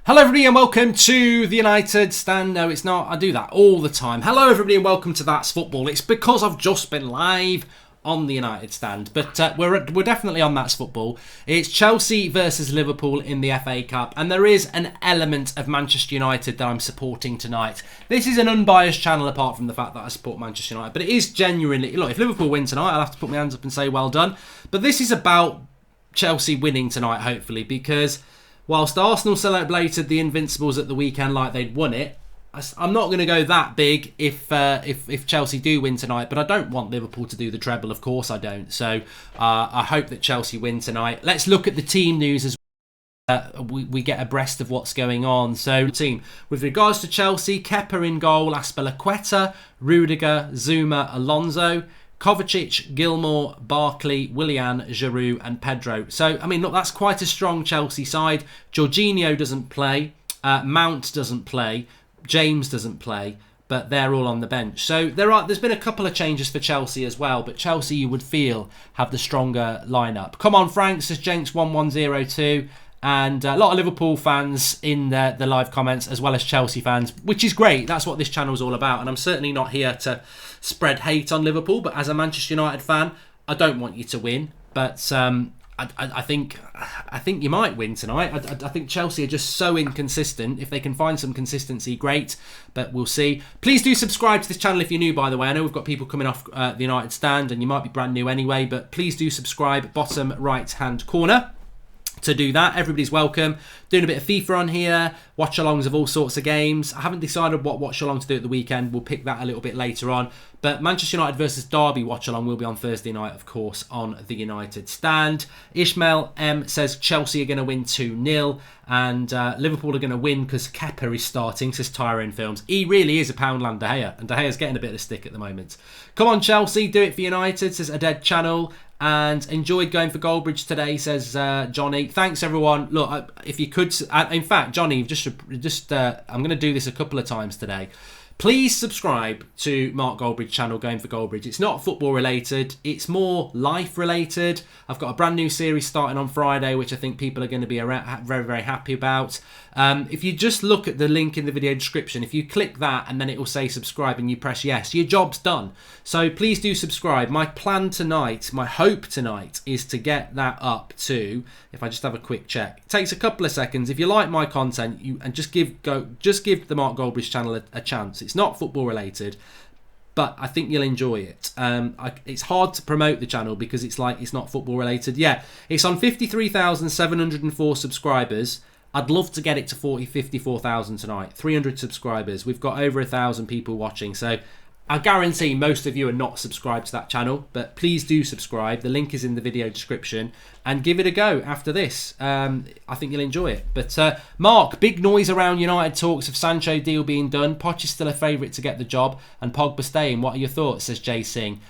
Hello everybody and welcome to the United Stand. No, it's not. I do that all the time. Hello everybody and welcome to That's Football. It's because I've just been live on the United Stand, but we're definitely on That's Football. It's Chelsea versus Liverpool in the FA Cup, and there is an element of Manchester United that I'm supporting tonight. This is an unbiased channel apart from the fact that I support Manchester United, but it is genuinely, look, if Liverpool win tonight, I'll have to put my hands up and say well done. But this is about Chelsea winning tonight, hopefully, because whilst Arsenal celebrated the Invincibles at the weekend like they'd won it, I'm not going to go that big if Chelsea do win tonight. But I don't want Liverpool to do the treble, of course I don't. So I hope that Chelsea win tonight. Let's look at the team news as we get abreast of what's going on. So team, with regards to Chelsea, Kepa in goal, Azpilicueta, Rudiger, Zuma, Alonso, Kovacic, Gilmour, Barkley, Willian, Giroud and Pedro. So, I mean, look, that's quite a strong Chelsea side. Jorginho doesn't play. Mount doesn't play. James doesn't play. But they're all on the bench. So there's been a couple of changes for Chelsea as well. But Chelsea, you would feel, have the stronger lineup. Come on, Frank, says Jenks1102. And a lot of Liverpool fans in the live comments, as well as Chelsea fans, which is great. That's what this channel is all about. And I'm certainly not here to spread hate on Liverpool. But as a Manchester United fan, I don't want you to win. But I think you might win tonight. I think Chelsea are just so inconsistent. If they can find some consistency, great. But we'll see. Please do subscribe to this channel if you're new, by the way. I know we've got people coming off the United Stand, and you might be brand new anyway. But please do subscribe, bottom right-hand corner. To do that, everybody's welcome. Doing a bit of FIFA on here, watch-alongs of all sorts of games. I haven't decided what watch-along to do at the weekend. We'll pick that a little bit later on. But Manchester United versus Derby watch-along will be on Thursday night, of course, on the United Stand. Ishmael M says Chelsea are going to win 2-0 and Liverpool are going to win because Kepa is starting, says Tyrone Films. He really is a Poundland De Gea, and De Gea's getting a bit of a stick at the moment. Come on, Chelsea, do it for United, says a dead channel. And enjoyed going for Goldbridge today, says Johnny. Thanks, everyone. Look, if you could... in fact, Johnny, I'm going to do this a couple of times today. Please subscribe to Mark Goldbridge's channel, Going for Goldbridge. It's not football related. It's more life related. I've got a brand new series starting on Friday, which I think people are going to be very, very happy about. If you just look at the link in the video description, if you click that and then it will say subscribe and you press yes, your job's done. So please do subscribe. My plan tonight, my hope tonight is to get that up to, if I just have a quick check, it takes a couple of seconds. If you like my content, just give the Mark Goldbridge channel a chance. It's not football related, but I think you'll enjoy it. It's hard to promote the channel because it's not football related. Yeah, it's on 53,704 subscribers. I'd love to get it to 54,000 tonight. 300 subscribers. We've got over 1,000 people watching. So I guarantee most of you are not subscribed to that channel, but please do subscribe. The link is in the video description and give it a go after this. I think you'll enjoy it. But Mark, big noise around United talks of Sancho deal being done. Poch is still a favourite to get the job and Pogba staying. What are your thoughts, says Jay Singh.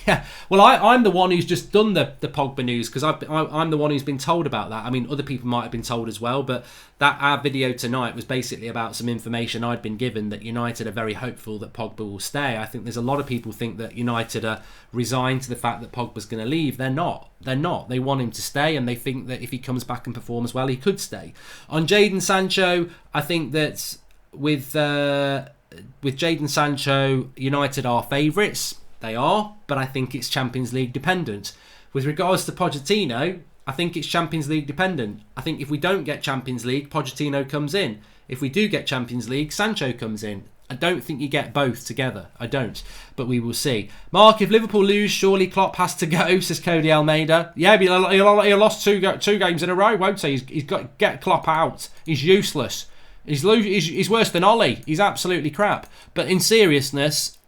Yeah, well, I'm the one who's just done the Pogba news because I'm the one who's been told about that. I mean, other people might have been told as well, but our video tonight was basically about some information I'd been given that United are very hopeful that Pogba will stay. I think there's a lot of people think that United are resigned to the fact that Pogba's going to leave. They're not. They want him to stay, and they think that if he comes back and performs well, he could stay. On Jadon Sancho, I think that with Jadon Sancho, United are favourites. They are, but I think it's Champions League dependent. With regards to Pochettino, I think it's Champions League dependent. I think if we don't get Champions League, Pochettino comes in. If we do get Champions League, Sancho comes in. I don't think you get both together. I don't, but we will see. Mark, if Liverpool lose, surely Klopp has to go, says Cody Almeida. Yeah, but he'll lost two games in a row, won't he? He's got to get Klopp out. He's useless. He's worse than Ollie. He's absolutely crap. But in seriousness,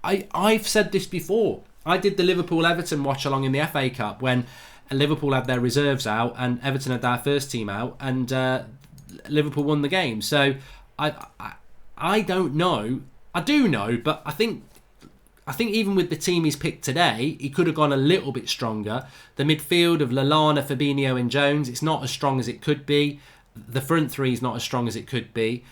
I've said this before. I did the Liverpool-Everton watch-along in the FA Cup when Liverpool had their reserves out and Everton had their first team out, and Liverpool won the game. So I don't know. I do know, but I think even with the team he's picked today, he could have gone a little bit stronger. The midfield of Lallana, Fabinho and Jones, it's not as strong as it could be. The front three is not as strong as it could be.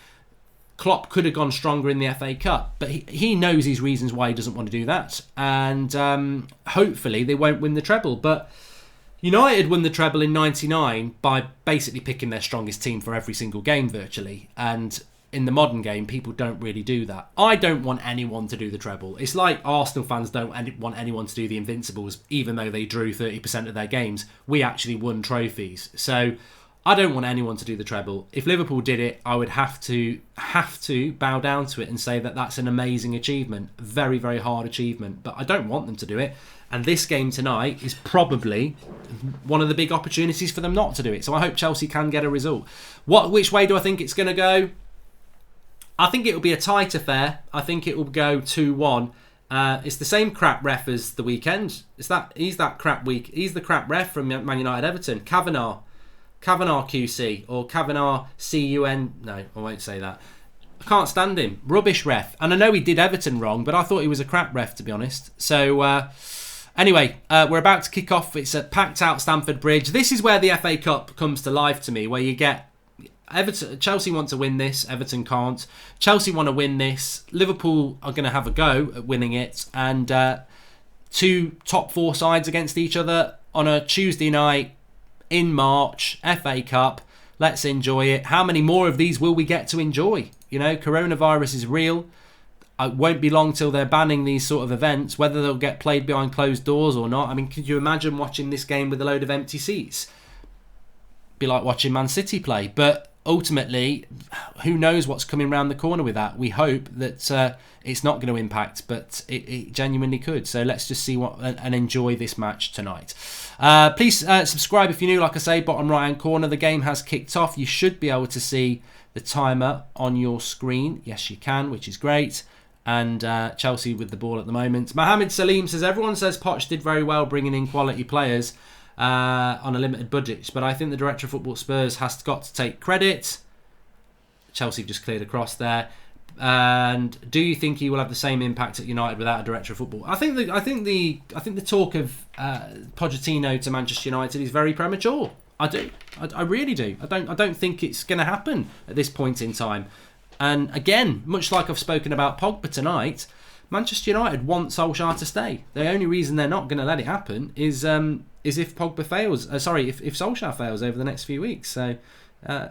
Klopp could have gone stronger in the FA Cup, but he knows his reasons why he doesn't want to do that. And hopefully they won't win the treble. But United won the treble in '99 by basically picking their strongest team for every single game virtually, and in the modern game, people don't really do that. I don't want anyone to do the treble. It's like Arsenal fans don't want anyone to do the Invincibles, even though they drew 30% of their games. We actually won trophies. So I don't want anyone to do the treble. If Liverpool did it, I would have to bow down to it and say that that's an amazing achievement. Very, very hard achievement. But I don't want them to do it. And this game tonight is probably one of the big opportunities for them not to do it. So I hope Chelsea can get a result. Which way do I think it's going to go? I think it will be a tight affair. I think it will go 2-1. It's the same crap ref as the weekend. He's the crap ref from Man United Everton. Kavanagh QC or Kavanagh CUN. No, I won't say that. I can't stand him. Rubbish ref. And I know he did Everton wrong, but I thought he was a crap ref, to be honest. So anyway, we're about to kick off. It's a packed out Stamford Bridge. This is where the FA Cup comes to life to me, where you get Chelsea want to win this. Everton can't. Chelsea want to win this. Liverpool are going to have a go at winning it. And two top four sides against each other on a Tuesday night in March. FA Cup. Let's enjoy it. How many more of these will we get to enjoy? You know, coronavirus is real. It won't be long till they're banning these sort of events, whether they'll get played behind closed doors or not. I mean, could you imagine watching this game with a load of empty seats? Be like watching Man City play. But ultimately, who knows what's coming around the corner with that. We hope that it's not going to impact, but it genuinely could. So let's just see and enjoy this match tonight. Please subscribe if you're new. Like I say, bottom right hand corner, the game has kicked off. You should be able to see the timer on your screen. Yes, you can, which is great. And Chelsea with the ball at the moment. Mohammed Salim says, everyone says Poch did very well bringing in quality players on a limited budget, but I think the director of football at Spurs has got to take credit. Chelsea just cleared across there. And do you think he will have the same impact at United without a director of football? I think the talk of Pochettino to Manchester United is very premature. I do. I really do. I don't think it's going to happen at this point in time. And again, much like I've spoken about Pogba tonight, Manchester United want Solskjaer to stay. The only reason they're not going to let it happen is if Pogba fails. If Solskjaer fails over the next few weeks. So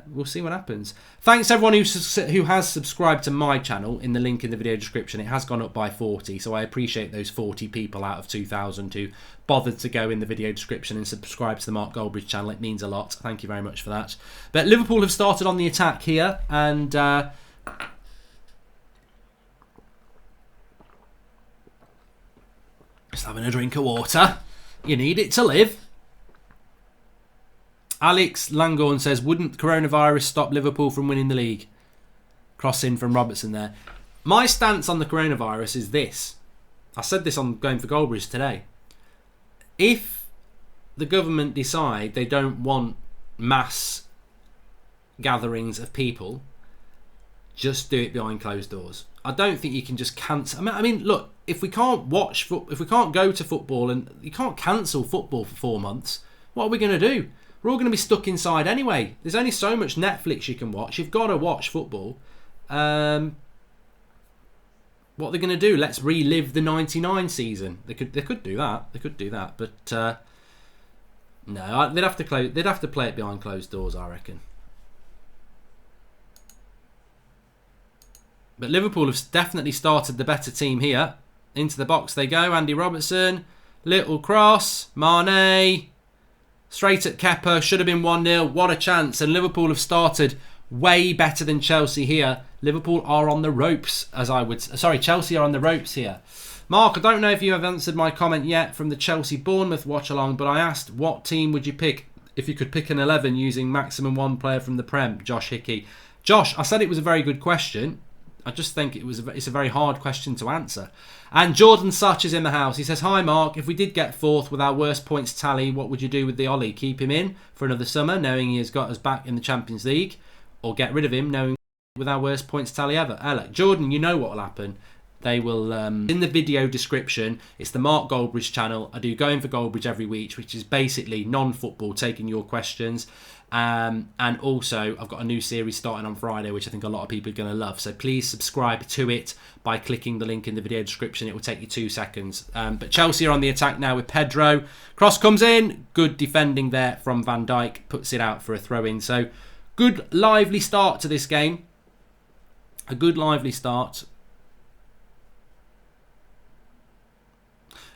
we'll see what happens. Thanks everyone who has subscribed to my channel in the link in the video description. It has gone up by 40, so I appreciate those 40 people out of 2,000 who bothered to go in the video description and subscribe to the Mark Goldbridge channel. It means a lot. Thank you very much for that. But Liverpool have started on the attack here, and just having a drink of water. You need it to live. Alex Langorn says, wouldn't coronavirus stop Liverpool from winning the league? Cross in from Robertson there. My stance on the coronavirus is this. I said this on Going for Goldbridge today. If the government decide they don't want mass gatherings of people, just do it behind closed doors. I don't think you can just cancel. I mean, look, if we can't go to football and you can't cancel football for 4 months, what are we going to do? We're all going to be stuck inside anyway. There's only so much Netflix you can watch. You've got to watch football. What are they going to do? Let's relive the '99 season. They could do that. But no, they'd have to play it behind closed doors, I reckon. But Liverpool have definitely started the better team here. Into the box they go. Andy Robertson, little cross, Mane. Straight at Kepa, should have been 1-0. What a chance. And Liverpool have started way better than Chelsea here. Liverpool are on the ropes, Chelsea are on the ropes here. Mark, I don't know if you have answered my comment yet from the Chelsea-Bournemouth watch-along, but I asked, what team would you pick if you could pick an 11 using maximum one player from the Prem? Josh Hickey. Josh, I said it was a very good question. I just think it's a very hard question to answer. And Jordan Such is in the house. He says, hi Mark, if we did get fourth with our worst points tally, what would you do with the Ollie? Keep him in for another summer, knowing he has got us back in the Champions League, or get rid of him, knowing with our worst points tally ever? Look, Jordan, you know what will happen. They will, in the video description, it's the Mark Goldbridge channel. I do Going for Goldbridge every week, which is basically non-football, taking your questions. And also, I've got a new series starting on Friday, which I think a lot of people are going to love. So please subscribe to it by clicking the link in the video description. It will take you 2 seconds. But Chelsea are on the attack now with Pedro. Cross comes in. Good defending there from Van Dijk. Puts it out for a throw-in. So good, lively start to this game. A good, lively start.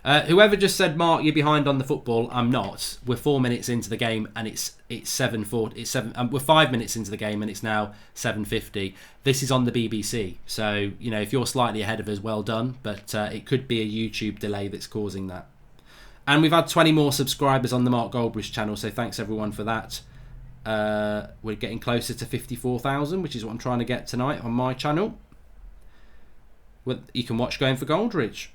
Whoever just said, Mark, you're behind on the football, I'm not. We're 4 minutes into the game and it's 7:40. It's 7. We're 5 minutes into the game and it's now 7:50. This is on the BBC, so you know if you're slightly ahead of us, well done. But it could be a YouTube delay that's causing that. And we've had 20 more subscribers on the Mark Goldbridge channel, so thanks everyone for that. We're getting closer to 54,000, which is what I'm trying to get tonight on my channel. Well, you can watch Going for Goldbridge.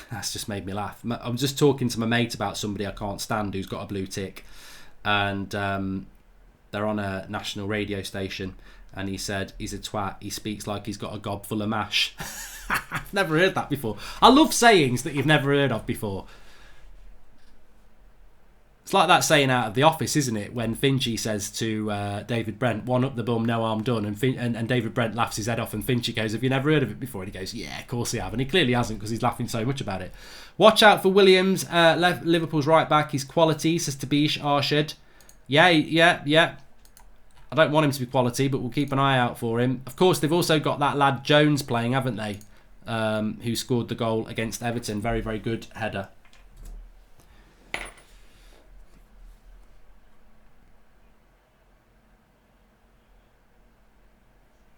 That's just made me laugh. I'm just talking to my mate about somebody I can't stand who's got a blue tick, and they're on a national radio station, and he said he's a twat. He speaks like he's got a gob full of mash. I've never heard that before. I love sayings that you've never heard of before. It's like that saying out of The Office, isn't it? When Finchy says to David Brent, "One up the bum, no harm done," and David Brent laughs his head off, and Finchy goes, "Have you never heard of it before?" And he goes, "Yeah, of course I have." And he clearly hasn't because he's laughing so much about it. Watch out for Williams, Liverpool's right back. His quality, says Tabish Arshad. Yeah. I don't want him to be quality, but we'll keep an eye out for him. Of course, they've also got that lad Jones playing, haven't they? Who scored the goal against Everton. Very, very good header.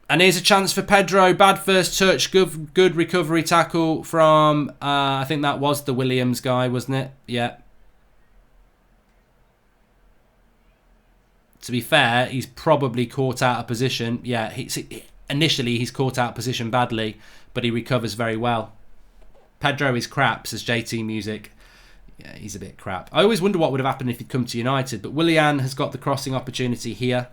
And here's a chance for Pedro. Bad first touch. Good recovery tackle from, I think that was the Williams guy, wasn't it? Yeah. To be fair, he's probably caught out of position. Yeah, initially he's caught out of position badly, but he recovers very well. Pedro is crap, says JT Music. Yeah, he's a bit crap. I always wonder what would have happened if he'd come to United, but Willian has got the crossing opportunity here.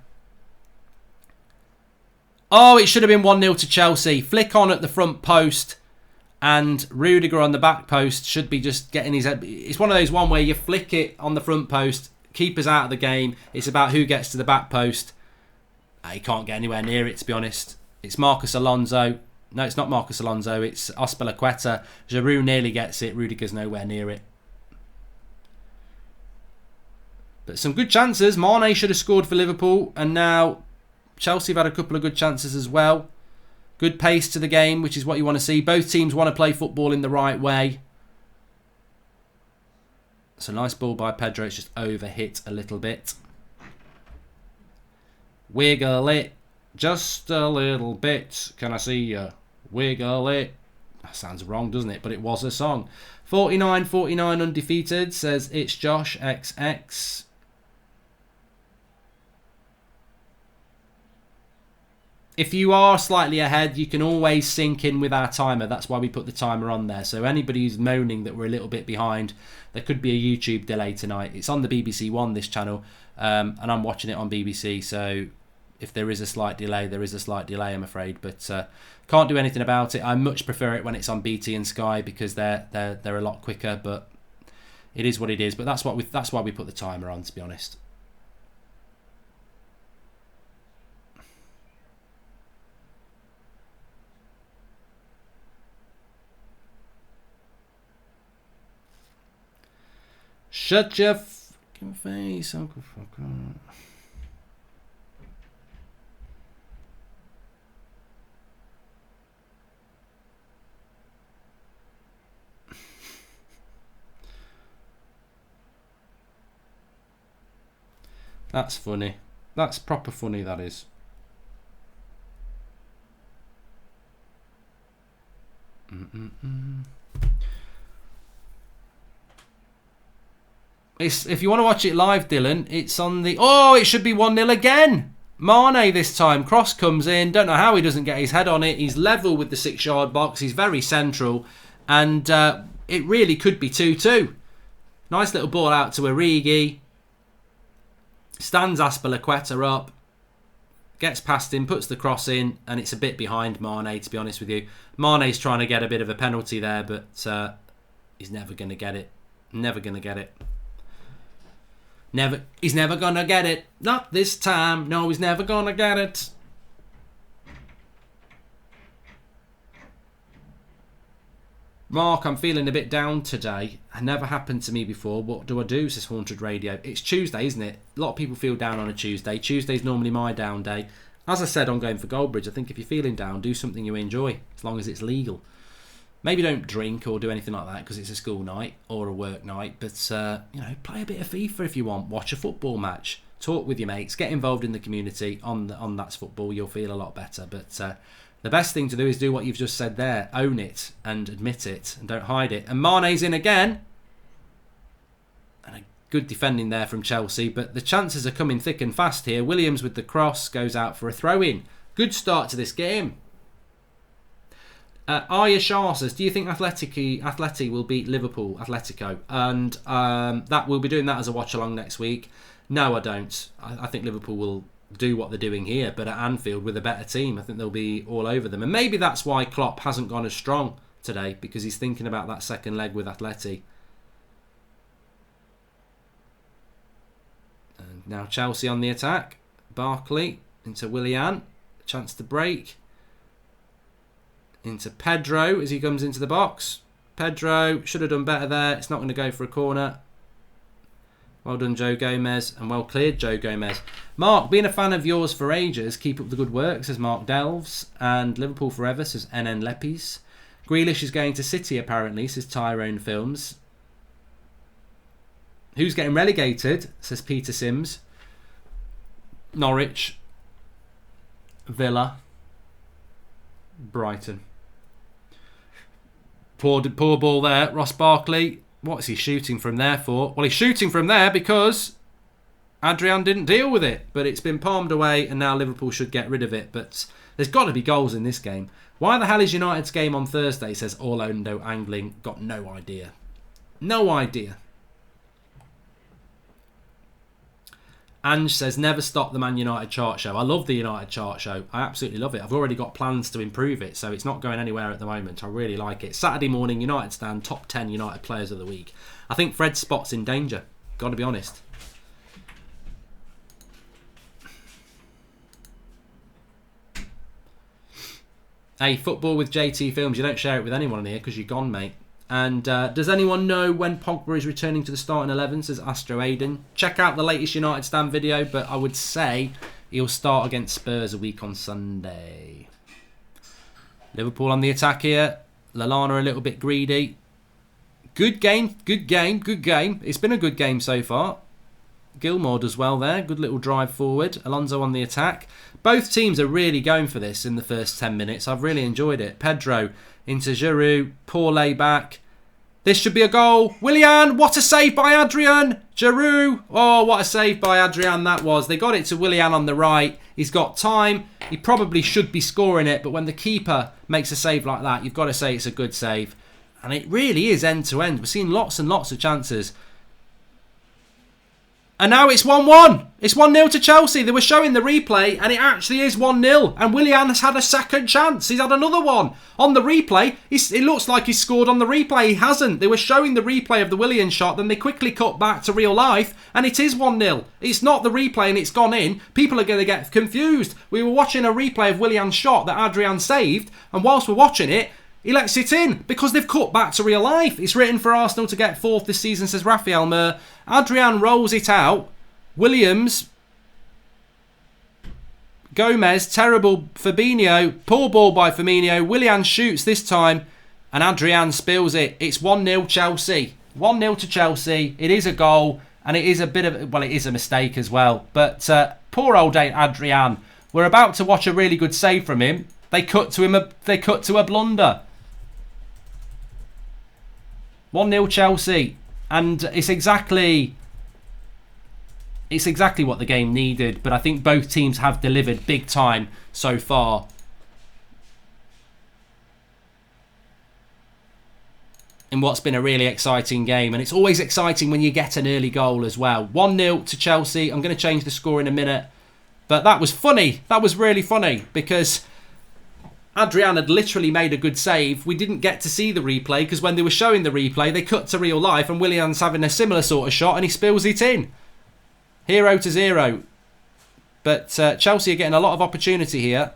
Oh, it should have been 1-0 to Chelsea. Flick on at the front post, and Rudiger on the back post should be just getting his head. It's one of those one where you flick it on the front post, keeper's out of the game. It's about who gets to the back post. He can't get anywhere near it, to be honest. It's Marcus Alonso. No, it's not Marcus Alonso. It's Azpilicueta. Giroud nearly gets it. Rudiger's nowhere near it. But some good chances. Mane should have scored for Liverpool, and now Chelsea have had a couple of good chances as well. Good pace to the game, which is what you want to see. Both teams want to play football in the right way. It's a nice ball by Pedro. It's just over-hit a little bit. Wiggle it just a little bit. Can I see you? Wiggle it. That sounds wrong, doesn't it? But it was a song. 49 undefeated, says it's Josh XX. If you are slightly ahead, you can always sync in with our timer. That's why we put the timer on there. So anybody who's moaning that we're a little bit behind, there could be a YouTube delay tonight. It's on the BBC One, this channel, and I'm watching it on BBC. So if there is a slight delay, there is a slight delay, I'm afraid. But can't do anything about it. I much prefer it when it's on BT and Sky because they're a lot quicker. But it is what it is. But that's why we put the timer on, to be honest. Shut your fucking face, Uncle Fucker. That's funny. That's proper funny, that is. If you want to watch it live, Dylan, it's on the... Oh, it should be 1-0 again. Mane this time. Cross comes in. Don't know how he doesn't get his head on it. He's level with the 6-yard box. He's very central. And it really could be 2-2. Nice little ball out to Origi. Stands Azpilicueta up. Gets past him, puts the cross in. And it's a bit behind Mane, to be honest with you. Mane's trying to get a bit of a penalty there, but He's never going to get it. Never going to get it. He's never going to get it. Not this time. No, he's never going to get it. Mark, I'm feeling a bit down today. It never happened to me before. What do I do, says Haunted Radio. It's Tuesday, isn't it? A lot of people feel down on a Tuesday. Tuesday's normally my down day. As I said on Going for Goldbridge, I think if you're feeling down, do something you enjoy, as long as it's legal. Maybe don't drink or do anything like that because it's a school night or a work night. But, play a bit of FIFA if you want. Watch a football match. Talk with your mates. Get involved in the community on That's Football. You'll feel a lot better. But the best thing to do is do what you've just said there. Own it and admit it and don't hide it. And Mane's in again. And a good defending there from Chelsea. But the chances are coming thick and fast here. Williams with the cross goes out for a throw-in. Good start to this game. Arya Shah says, do you think Atleti will beat Liverpool, Atletico? And that we'll be doing that as a watch-along next week. No, I don't. I think Liverpool will do what they're doing here, but at Anfield with a better team, I think they'll be all over them. And maybe that's why Klopp hasn't gone as strong today, because he's thinking about that second leg with Atleti. And now Chelsea on the attack. Barkley into Willian. Chance to break. Into Pedro as he comes into the box. Pedro should have done better there. It's not going to go for a corner. Well done, Joe Gomez, and well cleared, Joe Gomez. Mark, being a fan of yours for ages, keep up the good work, says Mark Delves. And Liverpool forever, says NN Lepis. Grealish is going to City, apparently, says Tyrone Films. Who's getting relegated, says Peter Sims. Norwich. Villa. Brighton. Poor ball there. Ross Barkley. What is he shooting from there for? Well, he's shooting from there because Adrian didn't deal with it. But it's been palmed away and now Liverpool should get rid of it. But there's got to be goals in this game. Why the hell is United's game on Thursday, says Orlando Angling. Got no idea. No idea. Ange says, never stop the Man United chart show. I love the United chart show. I absolutely love it. I've already got plans to improve it, so it's not going anywhere at the moment. I really like it. Saturday morning, United stand, top 10 United players of the week. I think Fred Spot's in danger. Got to be honest. Hey, football with JT Films. You don't share it with anyone in here because you're gone, mate. And does anyone know when Pogba is returning to the starting 11, says Astro Aiden. Check out the latest United stand video, but I would say he'll start against Spurs a week on Sunday. Liverpool on the attack here. Lallana a little bit greedy. Good game, good game, good game. It's been a good game so far. Gilmore does well there. Good little drive forward. Alonso on the attack. Both teams are really going for this in the first 10 minutes. I've really enjoyed it. Pedro into Giroud. Poor layback. This should be a goal. Willian, what a save by Adrian. Giroud. Oh, what a save by Adrian that was. They got it to Willian on the right. He's got time. He probably should be scoring it, but when the keeper makes a save like that, you've got to say it's a good save. And it really is end to end. We're seeing lots and lots of chances. And now it's 1-1. It's 1-0 to Chelsea. They were showing the replay and it actually is 1-0. And Willian has had a second chance. He's had another one. On the replay, it looks like he scored on the replay. He hasn't. They were showing the replay of the Willian shot. Then they quickly cut back to real life and it is 1-0. It's not the replay and it's gone in. People are going to get confused. We were watching a replay of Willian's shot that Adrian saved. And whilst we're watching it, he lets it in because they've cut back to real life. It's written for Arsenal to get fourth this season, says Raphael Mur. Adrian rolls it out. Williams. Gomez. Terrible. Fabinho. Poor ball by Firmino. Willian shoots this time. And Adrian spills it. It's 1-0 Chelsea. 1-0 to Chelsea. It is a goal. And it is a bit of... Well, it is a mistake as well. But poor old Adrian. We're about to watch a really good save from him. They cut to him. They cut to a blunder. 1-0 Chelsea. And it's exactly what the game needed. But I think both teams have delivered big time so far. In what's been a really exciting game. And it's always exciting when you get an early goal as well. 1-0 to Chelsea. I'm going to change the score in a minute. But that was funny. That was really funny. Because Adrian had literally made a good save. We didn't get to see the replay because when they were showing the replay, they cut to real life and Willian's having a similar sort of shot and he spills it in. 0-0. But Chelsea are getting a lot of opportunity here.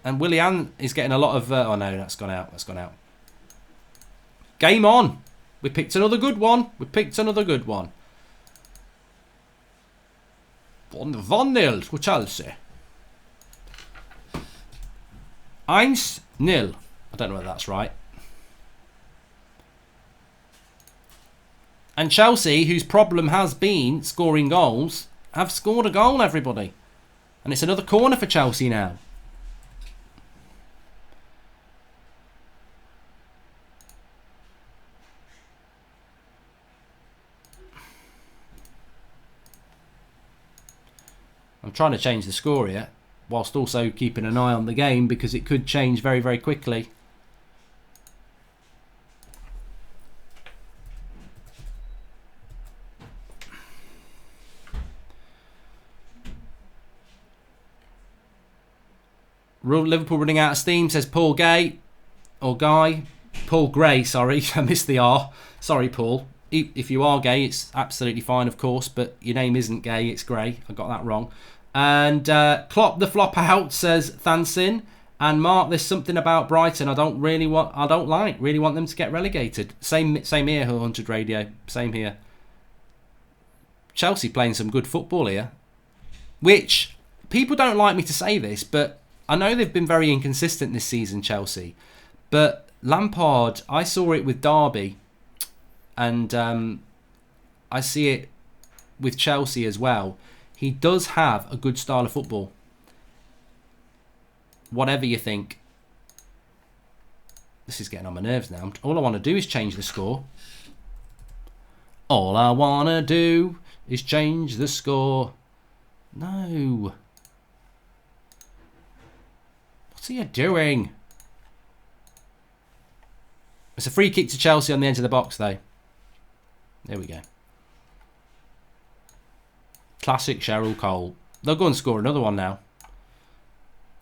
And Willian is getting a lot of... oh no, that's gone out. That's gone out. Game on. We picked another good one. 1-0 for Chelsea. 1-0. I don't know whether that's right. And Chelsea, whose problem has been scoring goals, have scored a goal, everybody. And it's another corner for Chelsea now. I'm trying to change the score here, whilst also keeping an eye on the game because it could change very, very quickly. Liverpool running out of steam, says Paul Gay. Or Guy. Paul Gray, sorry. I missed the R. Sorry, Paul. If you are gay, it's absolutely fine, of course, but your name isn't Gay, it's Gray. I got that wrong. And Klopp the flop out, says Thansin. And Mark, there's something about Brighton I don't like. Really want them to get relegated. Same here, Haunted Radio. Same here. Chelsea playing some good football here. Which, people don't like me to say this, but I know they've been very inconsistent this season, Chelsea. But Lampard, I saw it with Derby. And I see it with Chelsea as well. He does have a good style of football. Whatever you think. This is getting on my nerves now. All I want to do is change the score. All I want to do is change the score. No. What's he doing? It's a free kick to Chelsea on the edge of the box, though. There we go. Classic Cheryl Cole. They'll go and score another one now.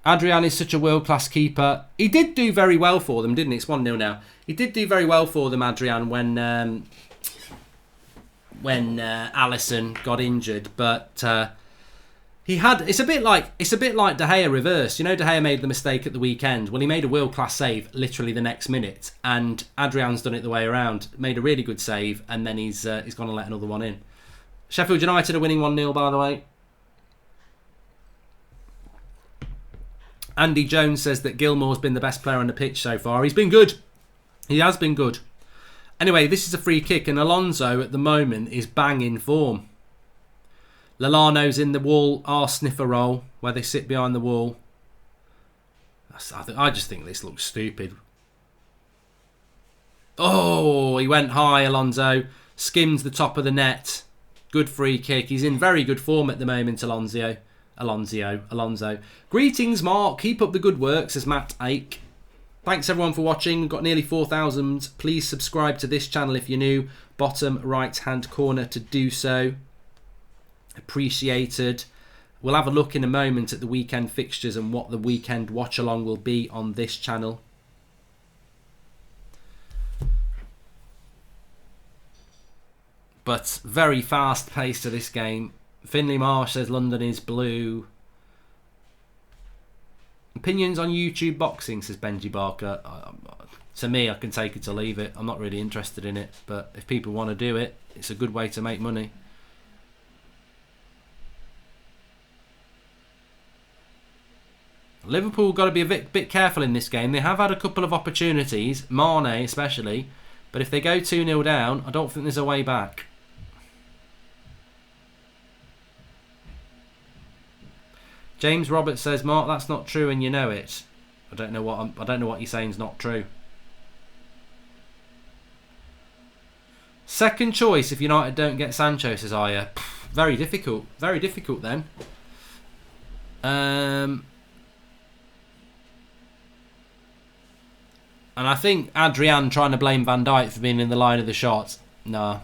Adrian is such a world-class keeper. He did do very well for them, didn't he? It's 1-0 now. He did do very well for them, Adrian, when Alisson got injured. But he had. It's a bit like De Gea reversed. You know, De Gea made the mistake at the weekend. Well, he made a world-class save literally the next minute, and Adrian's done it the way around. Made a really good save, and then he's going to let another one in. Sheffield United are winning 1-0, by the way. Andy Jones says that Gilmore's been the best player on the pitch so far. He's been good. He has been good. Anyway, this is a free kick, and Alonso at the moment is banging form. Lallano's in the wall sniffer roll, where they sit behind the wall. I just think this looks stupid. Oh, he went high, Alonso. Skims the top of the net. Good free kick. He's in very good form at the moment, Alonso. Greetings, Mark. Keep up the good work, says Matt Ake. Thanks, everyone, for watching. We've got nearly 4,000. Please subscribe to this channel if you're new. Bottom right-hand corner to do so. Appreciated. We'll have a look in a moment at the weekend fixtures and what the weekend watch-along will be on this channel. But very fast pace to this game. Finley Marsh says London is blue. Opinions on YouTube boxing, says Benji Barker. To me, I can take it or leave it. I'm not really interested in it. But if people want to do it, it's a good way to make money. Liverpool got to be a bit careful in this game. They have had a couple of opportunities, Mane especially. But if they go 2-0 down, I don't think there's a way back. James Roberts says, Mark, that's not true and you know it. I don't know what you're saying is not true. Second choice if United don't get Sancho, says Aya. Very difficult. Very difficult then. And I think Adrian trying to blame Van Dijk for being in the line of the shot. Nah.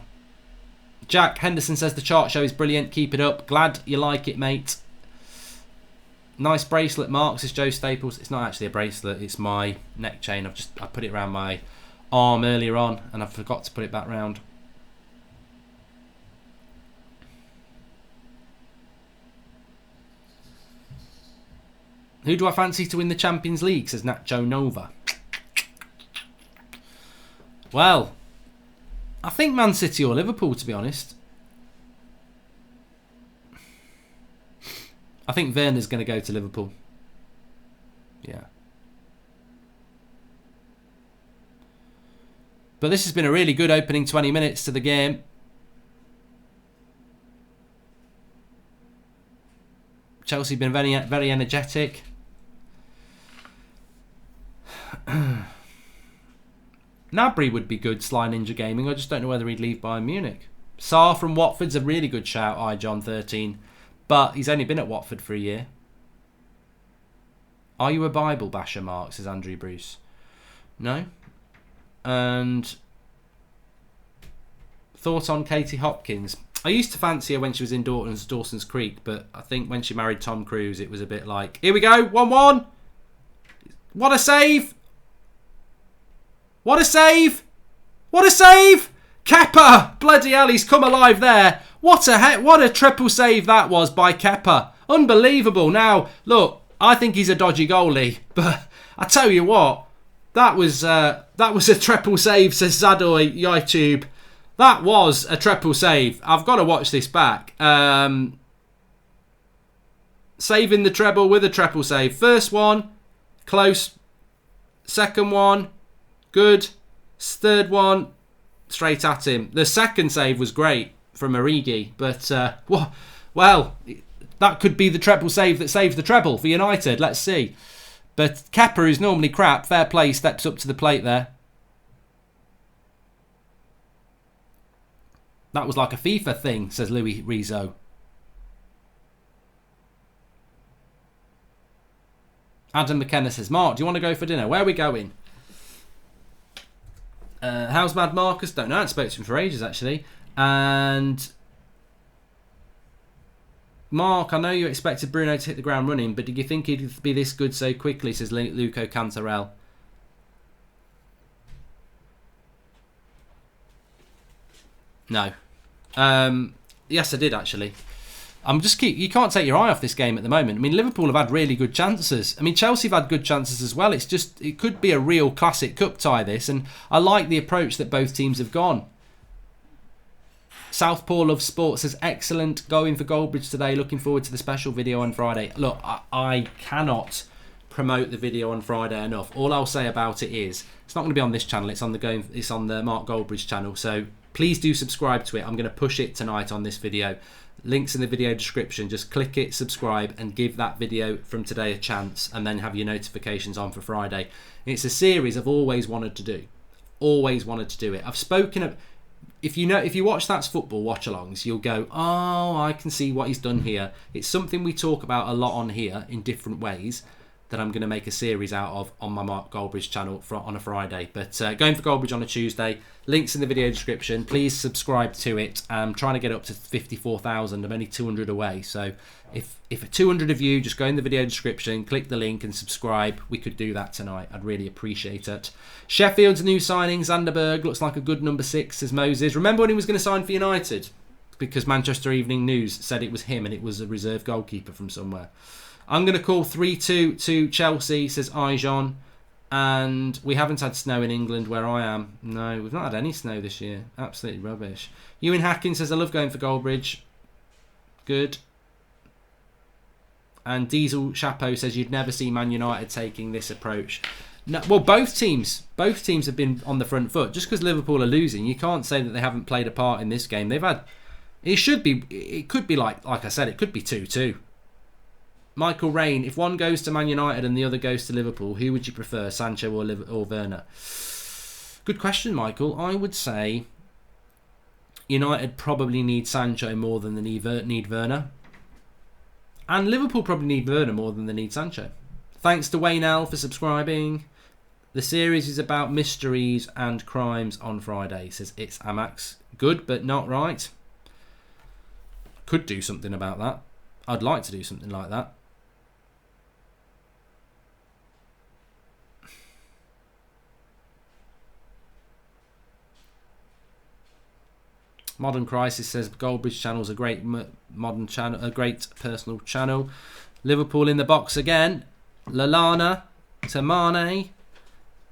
Jack Henderson says the chart show is brilliant. Keep it up. Glad you like it, mate. Nice bracelet, Mark, says Joe Staples. It's not actually a bracelet, it's my neck chain. I put it around my arm earlier on and I forgot to put it back round. Who do I fancy to win the Champions League, says Nacho Nova. Well, I think Man City or Liverpool, to be honest. I think Werner's going to go to Liverpool. Yeah. But this has been a really good opening 20 minutes to the game. Chelsea been very, very energetic. Nabry would be good, Sly Ninja Gaming. I just don't know whether he'd leave Bayern Munich. Sarr from Watford's a really good shout, John 13. But he's only been at Watford for a year. Are you a Bible basher, Mark, says Andrew Bruce. No. And thought on Katie Hopkins. I used to fancy her when she was in Dawson's Creek, but I think when she married Tom Cruise, it was a bit like, here we go, 1-1. What a save. What a save. What a save. Kepa. Bloody hell, he's come alive there. What a triple save that was by Kepa. Unbelievable. Now, look, I think he's a dodgy goalie, but I tell you what, that was a triple save, says Zadoy YouTube. That was a triple save. I've got to watch this back. Saving the treble with a triple save. First one, close. Second one, good. Third one, straight at him. The second save was great from Origi, but well, that could be the treble save that saves the treble for United. Let's see. But Kepa, who's normally crap, fair play, steps up to the plate there. That was like a FIFA thing, says Louis Rizzo. Adam McKenna says, Mark, do you want to go for dinner? Where are we going? How's Mad Marcus? Don't know. I haven't spoken to him for ages, actually. And Mark, I know you expected Bruno to hit the ground running, but did you think he'd be this good so quickly, says Luco Cantarell. No. Yes, I did, actually. You can't take your eye off this game at the moment. I mean, Liverpool have had really good chances. I mean, Chelsea have had good chances as well. It could be a real classic cup tie, this, and I like the approach that both teams have gone. Southpaw Love Sports says, excellent, going for Goldbridge today, looking forward to the special video on Friday. Look, I cannot promote the video on Friday enough. All I'll say about it is, it's not going to be on this channel, it's on the Mark Goldbridge channel, so please do subscribe to it. I'm going to push it tonight on this video. Links in the video description. Just click it, subscribe, and give that video from today a chance, and then have your notifications on for Friday. It's a series I've always wanted to do. Always wanted to do it. I've spoken of... If you watch That's Football watch-alongs, you'll go, oh, I can see what he's done here. It's something we talk about a lot on here in different ways that I'm going to make a series out of on my Mark Goldbridge channel on a Friday. But going for Goldbridge on a Tuesday. Links in the video description. Please subscribe to it. I'm trying to get up to 54,000. I'm only 200 away. So if 200 of you just go in the video description, click the link and subscribe, we could do that tonight. I'd really appreciate it. Sheffield's new signing, Zanderberg, looks like a good number 6, says Moses. Remember when he was going to sign for United? Because Manchester Evening News said it was him and it was a reserve goalkeeper from somewhere. I'm going to call 3-2 to Chelsea, says Ijon. And we haven't had snow in England where I am. No, we've not had any snow this year. Absolutely rubbish. Ewan Hacking says, I love going for Goldbridge. Good. And Diesel Chapeau says, you'd never see Man United taking this approach. No, well, both teams have been on the front foot. Just because Liverpool are losing, you can't say that they haven't played a part in this game. They've had... It could be like I said, it could be 2-2. Michael Rain, if one goes to Man United and the other goes to Liverpool, who would you prefer, Sancho or Werner? Good question, Michael. I would say United probably need Sancho more than they need Werner. And Liverpool probably need Werner more than they need Sancho. Thanks to Wayne L for subscribing. The series is about mysteries and crimes on Friday. He says, it's Amax. Good, but not right. Could do something about that. I'd like to do something like that. Modern Crisis says Goldbridge channel's a great modern channel, a great personal channel. Liverpool in the box again. Lallana to Mane,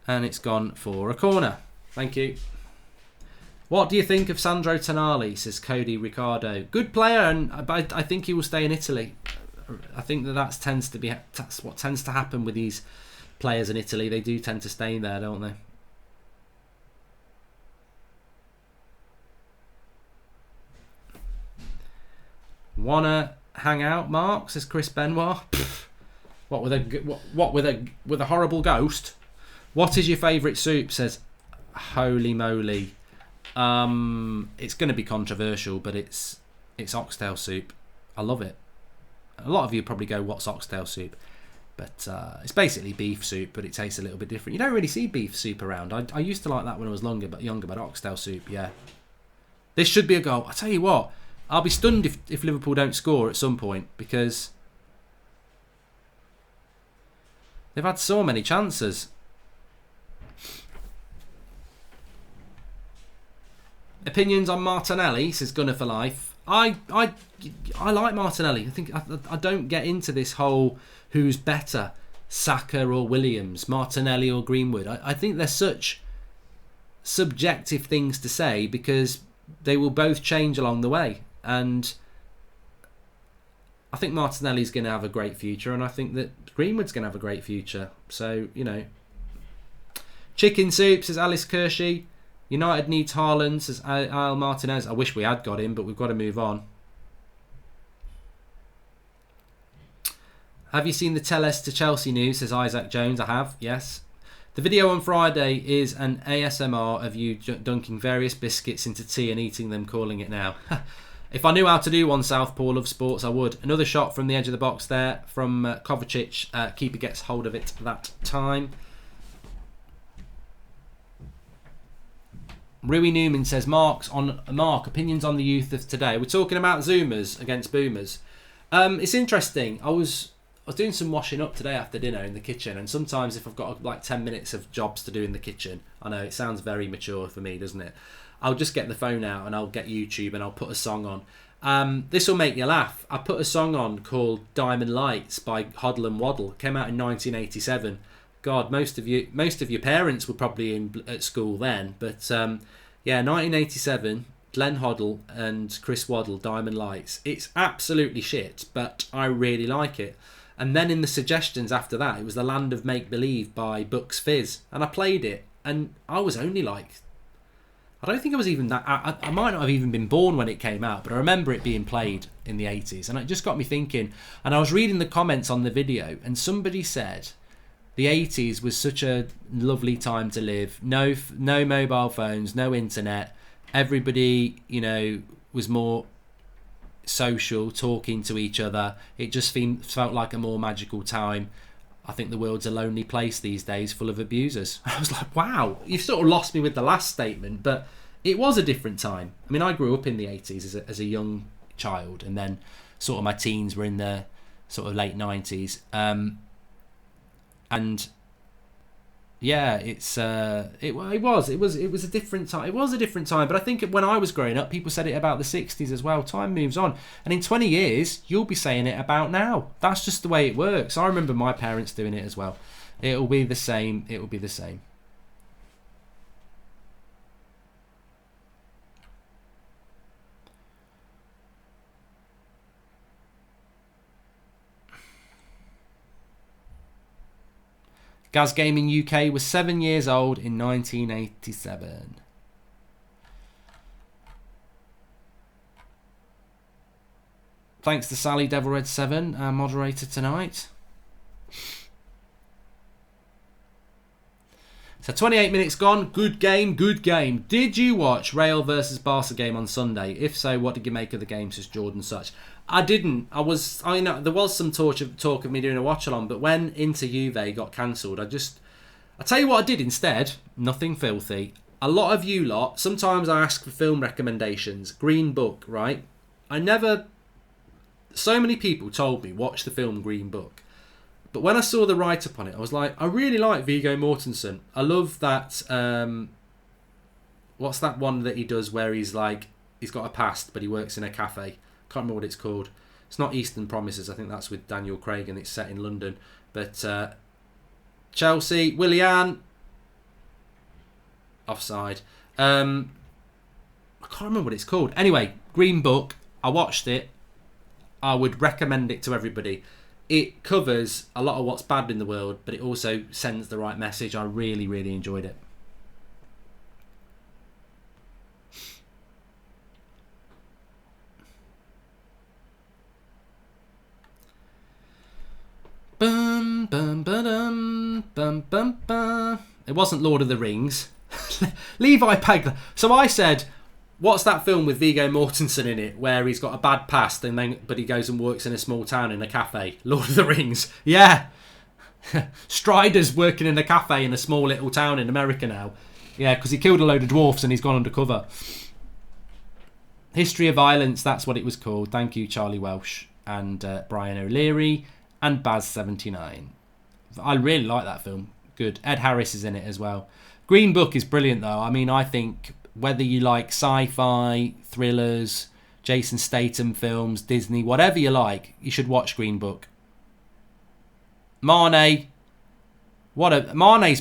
and it's gone for a corner. Thank you. What do you think of Sandro Tonali? Says Cody Ricardo. Good player, and I think he will stay in Italy. I think that's what tends to happen with these players in Italy. They do tend to stay there, don't they? Wanna hang out, Mark? Says Chris Benoit. What with a horrible ghost? What is your favourite soup? Says Holy Moly. It's going to be controversial, but it's oxtail soup. I love it. A lot of you probably go, what's oxtail soup? But it's basically beef soup, but it tastes a little bit different. You don't really see beef soup around. I used to like that when I was younger, but oxtail soup, yeah. This should be a goal. I tell you what, I'll be stunned if Liverpool don't score at some point, because they've had so many chances. Opinions on Martinelli, says Gunner for Life. I like Martinelli. I don't get into this whole who's better, Saka or Williams, Martinelli or Greenwood. I think they're such subjective things to say, because they will both change along the way. And I think Martinelli's going to have a great future, and I think that Greenwood's going to have a great future. So, you know. Chicken soup, says Alice Kershey. United needs Haaland, says Al Martinez. I wish we had got him, but we've got to move on. Have you seen the Telles to Chelsea news, says Isaac Jones. I have, yes. The video on Friday is an ASMR of you dunking various biscuits into tea and eating them, calling it now. If I knew how to do one, Southpaw Love Sports, I would. Another shot from the edge of the box there from Kovacic. Keeper gets hold of it that time. Rui Newman says, Mark, opinions on the youth of today. We're talking about Zoomers against Boomers. It's interesting. I was doing some washing up today after dinner in the kitchen, and sometimes if I've got like 10 minutes of jobs to do in the kitchen, I know it sounds very mature for me, doesn't it? I'll just get the phone out and I'll get YouTube and I'll put a song on. This will make you laugh. I put a song on called Diamond Lights by Hoddle and Waddle. It came out in 1987. God, most of your parents were probably at school then, but yeah, 1987. Glenn Hoddle and Chris Waddle, Diamond Lights. It's absolutely shit, but I really like it. And then in the suggestions after that, it was The Land of Make Believe by Bucks Fizz, and I played it, and I was only like, I don't think I was even that. I might not have even been born when it came out, but I remember it being played in the 80s, and it just got me thinking. And I was reading the comments on the video, and somebody said the 80s was such a lovely time to live. No mobile phones, no internet. Everybody, you know, was more social, talking to each other. It just felt like a more magical time. I think the world's a lonely place these days, full of abusers. I was like, wow, you've sort of lost me with the last statement, but it was a different time. I mean, I grew up in the 80s as a young child, and then sort of my teens were in the sort of late 90s. And yeah, it was a different time. It was a different time, but I think when I was growing up, people said it about the 60s as well. Time moves on, and in 20 years, you'll be saying it about now. That's just the way it works. I remember my parents doing it as well. It'll be the same. It will be the same. Gaz Gaming UK was 7 years old in 1987. Thanks to Sally Devil Red 7, our moderator tonight. So 28 minutes gone. Good game, good game. Did you watch Real versus Barca game on Sunday? If so, what did you make of the game, says Jordan Such? I didn't. I know there was some talk of me doing a watch along, but when Inter Juve got cancelled, I tell you what I did instead. Nothing filthy. A lot of you lot, sometimes I ask for film recommendations. Green Book, right? So many people told me, watch the film Green Book. But when I saw the write-up on it, I was like, I really like Viggo Mortensen. I love that, what's that one that he does where he's like he's got a past, but he works in a cafe. Can't remember what it's called. It's not Eastern Promises. I think that's with Daniel Craig, and it's set in London. But Chelsea, Willian, offside. I can't remember what it's called. Anyway, Green Book. I watched it. I would recommend it to everybody. It covers a lot of what's bad in the world, but it also sends the right message. I really, really enjoyed it. Bum, bum, ba-dum, bum, bum, bum. It wasn't Lord of the Rings. Levi Pagler. So I said, what's that film with Viggo Mortensen in it where he's got a bad past but he goes and works in a small town in a cafe? Lord of the Rings. Yeah. Strider's working in a cafe in a small little town in America now. Yeah, because he killed a load of dwarfs and he's gone undercover. History of Violence, that's what it was called. Thank you, Charlie Welsh and Brian O'Leary and Baz79. I really like that film. Good. Ed Harris is in it as well. Green Book is brilliant though. I mean, I think whether you like sci-fi, thrillers, Jason Statham films, Disney, whatever you like, you should watch Green Book. Mane's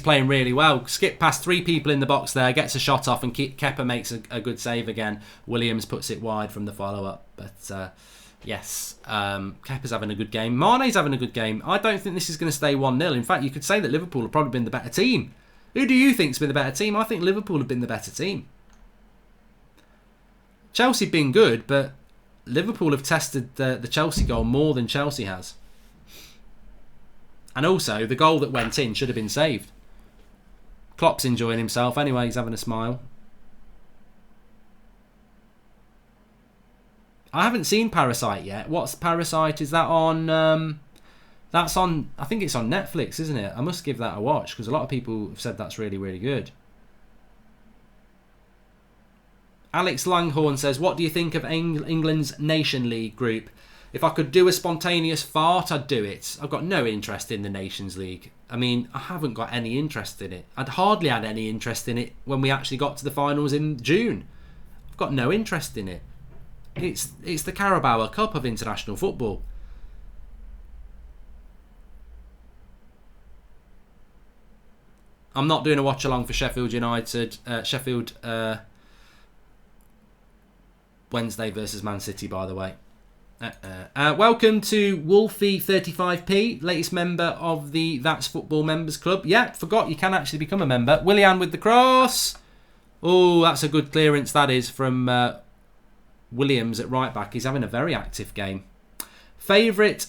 playing really well. Skip past 3 people in the box there, gets a shot off, and Kepa makes a good save again. Williams puts it wide from the follow-up. But yes, Kepa's having a good game. Mane's having a good game. I don't think this is going to stay 1-0. In fact, you could say that Liverpool have probably been the better team. Who do you think's been the better team? I think Liverpool have been the better team. Chelsea have been good, but Liverpool have tested the Chelsea goal more than Chelsea has. And also, the goal that went in should have been saved. Klopp's enjoying himself anyway. He's having a smile. I haven't seen Parasite yet. What's Parasite? Is that on... that's on... I think it's on Netflix, isn't it? I must give that a watch, because a lot of people have said that's really, really good. Alex Langhorn says, what do you think of England's Nation League group? If I could do a spontaneous fart, I'd do it. I've got no interest in the Nations League. I mean, I haven't got any interest in it. I'd hardly had any interest in it when we actually got to the finals in June. I've got no interest in it. It's the Carabao Cup of international football. I'm not doing a watch-along for Sheffield United. Sheffield Wednesday versus Man City, by the way. Welcome to Wolfie35p, latest member of the That's Football Members Club. Yeah, forgot you can actually become a member. Willian with the cross. Oh, that's a good clearance, that is, from Williams at right back. He's having a very active game. Favourite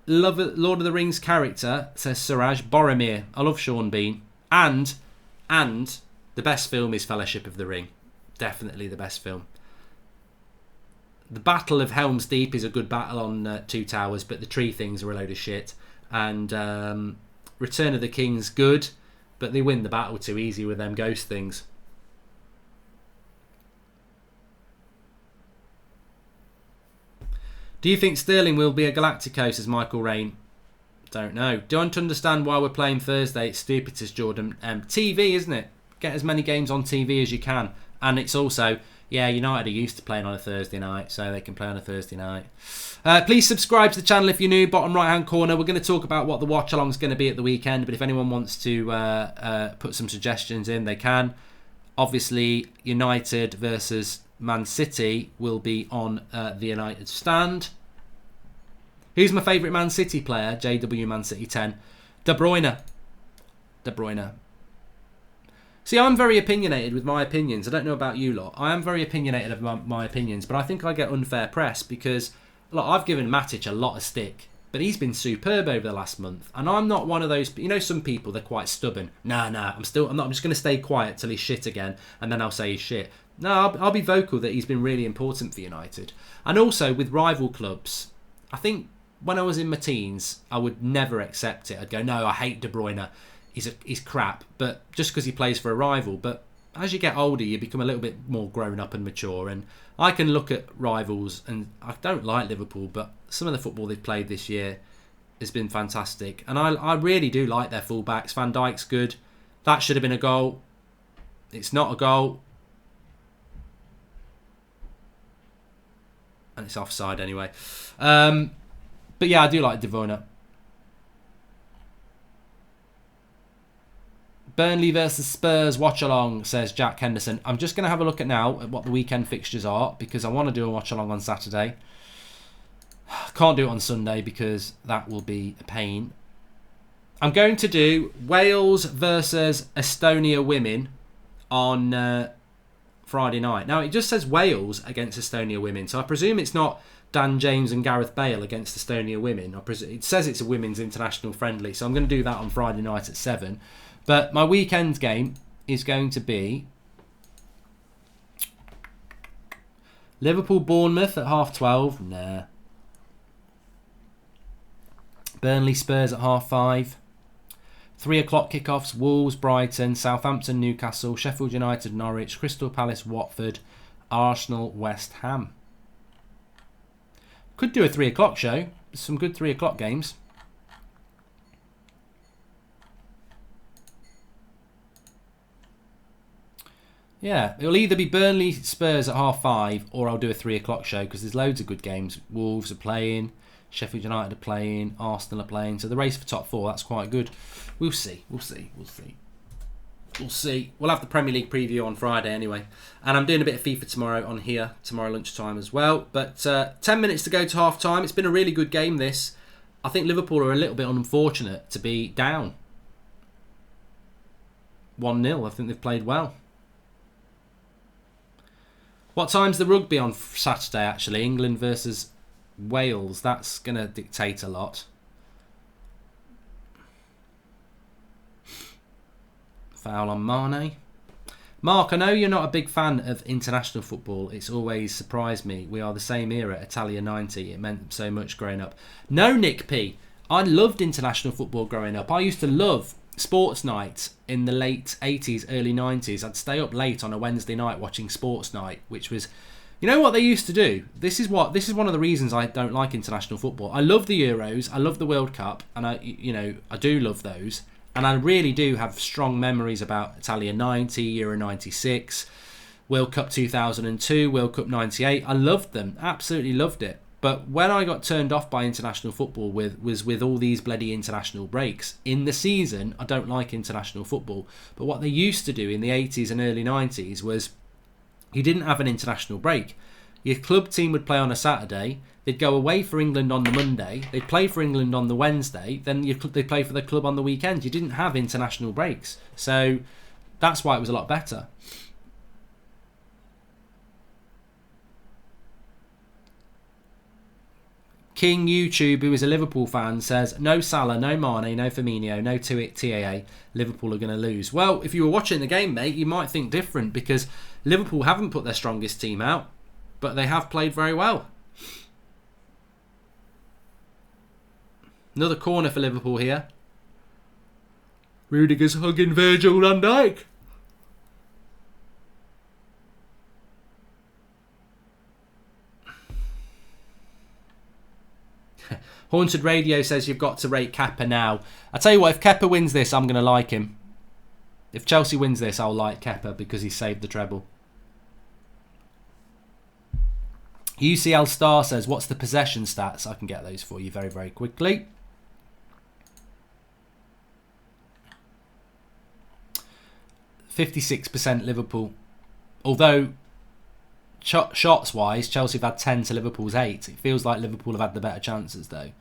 Lord of the Rings character, says Suraj, Boromir. I love Sean Bean. And the best film is Fellowship of the Ring. Definitely the best film. The Battle of Helm's Deep is a good battle on Two Towers, but the tree things are a load of shit. And Return of the King's good, but they win the battle too easy with them ghost things. Do you think Sterling will be a Galactico, says Michael Rain? Don't know. Don't understand why we're playing Thursday. It's stupid, says Jordan. TV, isn't it? Get as many games on TV as you can. And it's also... Yeah, United are used to playing on a Thursday night, so they can play on a Thursday night. Please subscribe to the channel if you're new. Bottom right-hand corner, we're going to talk about what the watch-along is going to be at the weekend, but if anyone wants to put some suggestions in, they can. Obviously, United versus Man City will be on the United stand. Who's my favourite Man City player? JW Man City 10. De Bruyne. See, I'm very opinionated with my opinions. I don't know about you lot. I am very opinionated of my opinions, but I think I get unfair press because, look, I've given Matic a lot of stick, but he's been superb over the last month. And I'm not one of those, you know, some people, they're quite stubborn. I'm just going to stay quiet till he's shit again, and then I'll say he's shit. No, I'll be vocal that he's been really important for United. And also with rival clubs, I think when I was in my teens, I would never accept it. I'd go, no, I hate De Bruyne. He's crap, but just because he plays for a rival. But as you get older, you become a little bit more grown up and mature. And I can look at rivals, and I don't like Liverpool, but some of the football they've played this year has been fantastic. And I really do like their fullbacks. Van Dijk's good. That should have been a goal. It's not a goal. And it's offside anyway. But yeah, I do like Devona. Burnley versus Spurs watch along, says Jack Henderson. I'm just going to have a look at now at what the weekend fixtures are, because I want to do a watch along on Saturday. Can't do it on Sunday because that will be a pain. I'm going to do Wales versus Estonia women on Friday night. Now, it just says Wales against Estonia women, so I presume it's not Dan James and Gareth Bale against Estonia women. It says it's a women's international friendly, so I'm going to do that on Friday night at 7. But my weekend game is going to be Liverpool-Bournemouth at 12:30. Nah. Burnley-Spurs at 5:30. 3 o'clock kickoffs: Wolves-Brighton, Southampton-Newcastle, Sheffield United-Norwich, Crystal Palace-Watford, Arsenal-West Ham. Could do a 3 o'clock show. Some good 3 o'clock games. Yeah, it'll either be Burnley Spurs at 5:30 or I'll do a 3 o'clock show because there's loads of good games. Wolves are playing, Sheffield United are playing, Arsenal are playing. So the race for top 4, that's quite good. We'll see. We'll have the Premier League preview on Friday anyway. And I'm doing a bit of FIFA tomorrow on here, tomorrow lunchtime as well. But 10 minutes to go to half time. It's been a really good game, this. I think Liverpool are a little bit unfortunate to be down 1-0. I think they've played well. What time's the rugby on Saturday, actually? England versus Wales. That's going to dictate a lot. Foul on Mane. Mark, I know you're not a big fan of international football. It's always surprised me. We are the same era, Italia 90. It meant so much growing up. No, Nick P. I loved international football growing up. I used to love sports nights in the late 80s, early 90s. I'd stay up late on a Wednesday night watching sports night, which was, you know what they used to do? This is one of the reasons I don't like international football. I love the Euros, I love the World Cup, and I do love those. And I really do have strong memories about Italia 90, Euro 96, World Cup 2002, World Cup 98. I loved them, absolutely loved it. But when I got turned off by international football was with all these bloody international breaks. In the season, I don't like international football. But what they used to do in the 80s and early 90s was you didn't have an international break. Your club team would play on a Saturday. They'd go away for England on the Monday. They'd play for England on the Wednesday. Then they'd play for the club on the weekend. You didn't have international breaks. So that's why it was a lot better. King YouTube, who is a Liverpool fan, says, no Salah, no Mane, no Firmino, no TAA. Liverpool are going to lose. Well, if you were watching the game, mate, you might think different because Liverpool haven't put their strongest team out, but they have played very well. Another corner for Liverpool here. Rudiger's hugging Virgil van Dijk. Haunted Radio says you've got to rate Kepa now. I tell you what, if Kepa wins this, I'm going to like him. If Chelsea wins this, I'll like Kepa because he saved the treble. UCL Star says, what's the possession stats? I can get those for you very, very quickly. %56% Liverpool. Although, shots-wise, Chelsea have had 10 to Liverpool's 8. It feels like Liverpool have had the better chances, though.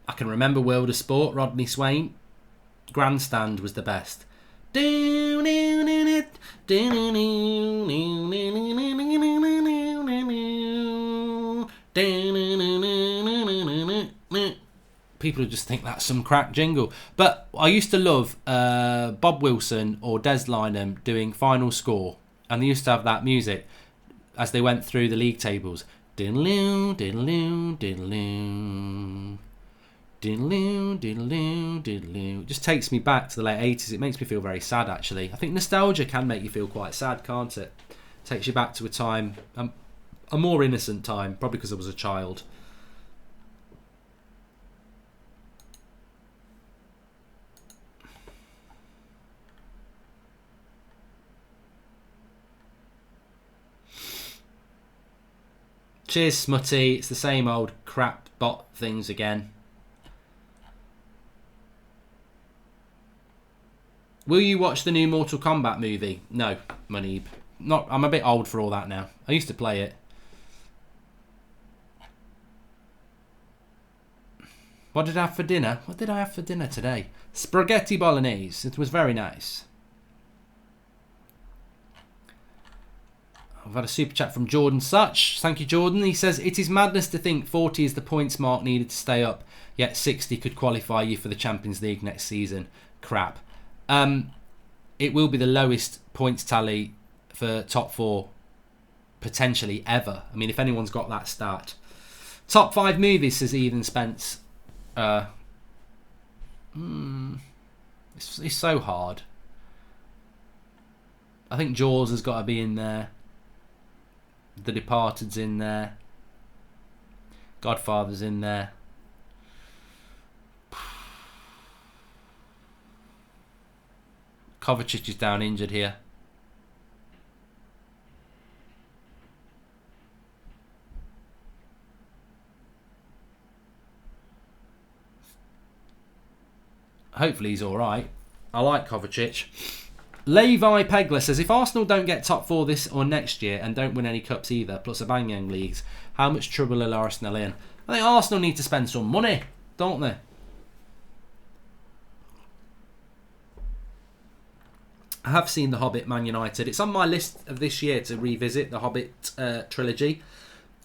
I can remember World of Sport, Rodney Swain. Grandstand was the best. People just think that's some crack jingle. But I used to love Bob Wilson or Des Lynam doing Final Score. And they used to have that music as they went through the league tables. Diddle-oo, diddle-oo, diddle-oo. Diddle-oo, diddle-oo, diddle-oo. It just takes me back to the late 80s. It makes me feel very sad, actually. I think nostalgia can make you feel quite sad, can't it? Takes you back to a time, a more innocent time, probably because I was a child. Cheers, Smutty. It's the same old crap bot things again. Will you watch the new Mortal Kombat movie? No, Muneeb. Not. I'm a bit old for all that now. I used to play it. What did I have for dinner? What did I have for dinner today? Spaghetti bolognese. It was very nice. I've had a super chat from Jordan Such. Thank you, Jordan. He says, it is madness to think 40 is the points mark needed to stay up, yet 60 could qualify you for the Champions League next season. Crap. It will be the lowest points tally for top 4 potentially ever. I mean, if anyone's got that stat. Top 5 movies, says Ethan Spence. It's so hard. I think Jaws has got to be in there. The Departed's in there. Godfather's in there. Kovacic is down injured here. Hopefully he's alright. I like Kovacic. Levi Pegler says, if Arsenal don't get top 4 this or next year and don't win any cups either, plus a Banyang leagues, how much trouble are Arsenal in? I think Arsenal need to spend some money, don't they? I have seen The Hobbit, Man United. It's on my list of this year to revisit the Hobbit trilogy.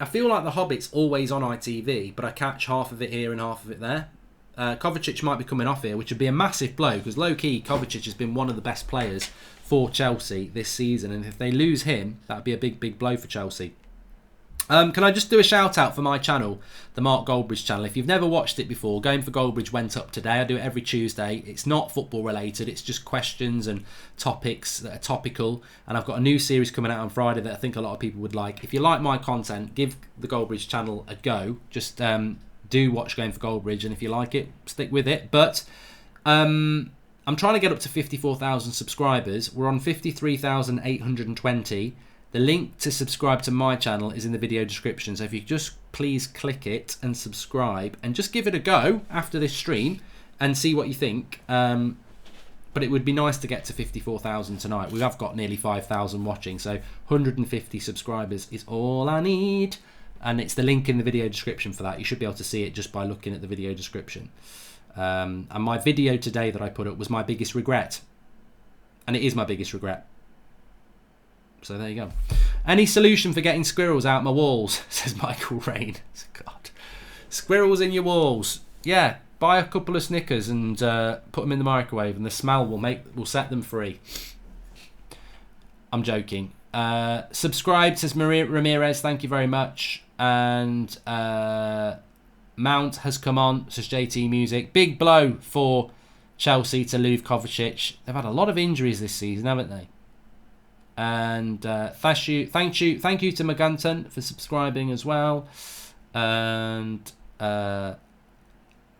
I feel like The Hobbit's always on ITV, but I catch half of it here and half of it there. Kovacic might be coming off here, which would be a massive blow, because low-key, Kovacic has been one of the best players for Chelsea this season, and if they lose him, that would be a big, big blow for Chelsea. Can I just do a shout-out for my channel, the Mark Goldbridge channel? If you've never watched it before, Going for Goldbridge went up today. I do it every Tuesday. It's not football-related. It's just questions and topics that are topical, and I've got a new series coming out on Friday that I think a lot of people would like. If you like my content, give the Goldbridge channel a go. Just do watch Going for Goldbridge, and if you like it, stick with it. But I'm trying to get up to 54,000 subscribers. We're on 53,820. The link to subscribe to my channel is in the video description, so if you just please click it and subscribe and just give it a go after this stream and see what you think. But it would be nice to get to 54,000 tonight. We have got nearly 5,000 watching, so 150 subscribers is all I need. And it's the link in the video description for that. You should be able to see it just by looking at the video description. And my video today that I put up was my biggest regret. And it is my biggest regret. So there you go. Any solution for getting squirrels out my walls, says Michael Rain. God. Squirrels in your walls. Yeah, buy a couple of Snickers and put them in the microwave, and the smell will set them free. I'm joking. Subscribe, says Maria Ramirez. Thank you very much. And Mount has come on, says JT Music. Big blow for Chelsea to lose Kovacic. They've had a lot of injuries this season, haven't they? And thank you to Magunton for subscribing as well. And I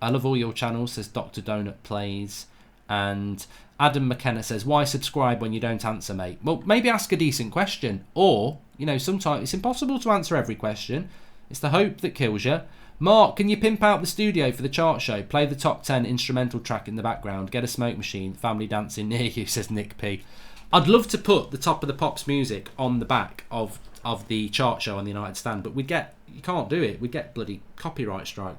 love all your channels, says Dr. Donut Plays. And Adam McKenna says, why subscribe when you don't answer, mate? Well, maybe ask a decent question. Or, sometimes it's impossible to answer every question. It's the hope that kills you. Mark, can you pimp out the studio for the chart show? Play the top 10 instrumental track in the background. Get a smoke machine. Family dancing near you, says Nick P. I'd love to put the Top of the Pops music on the back of the chart show on the United Stand, but you can't do it. We'd get bloody copyright strike.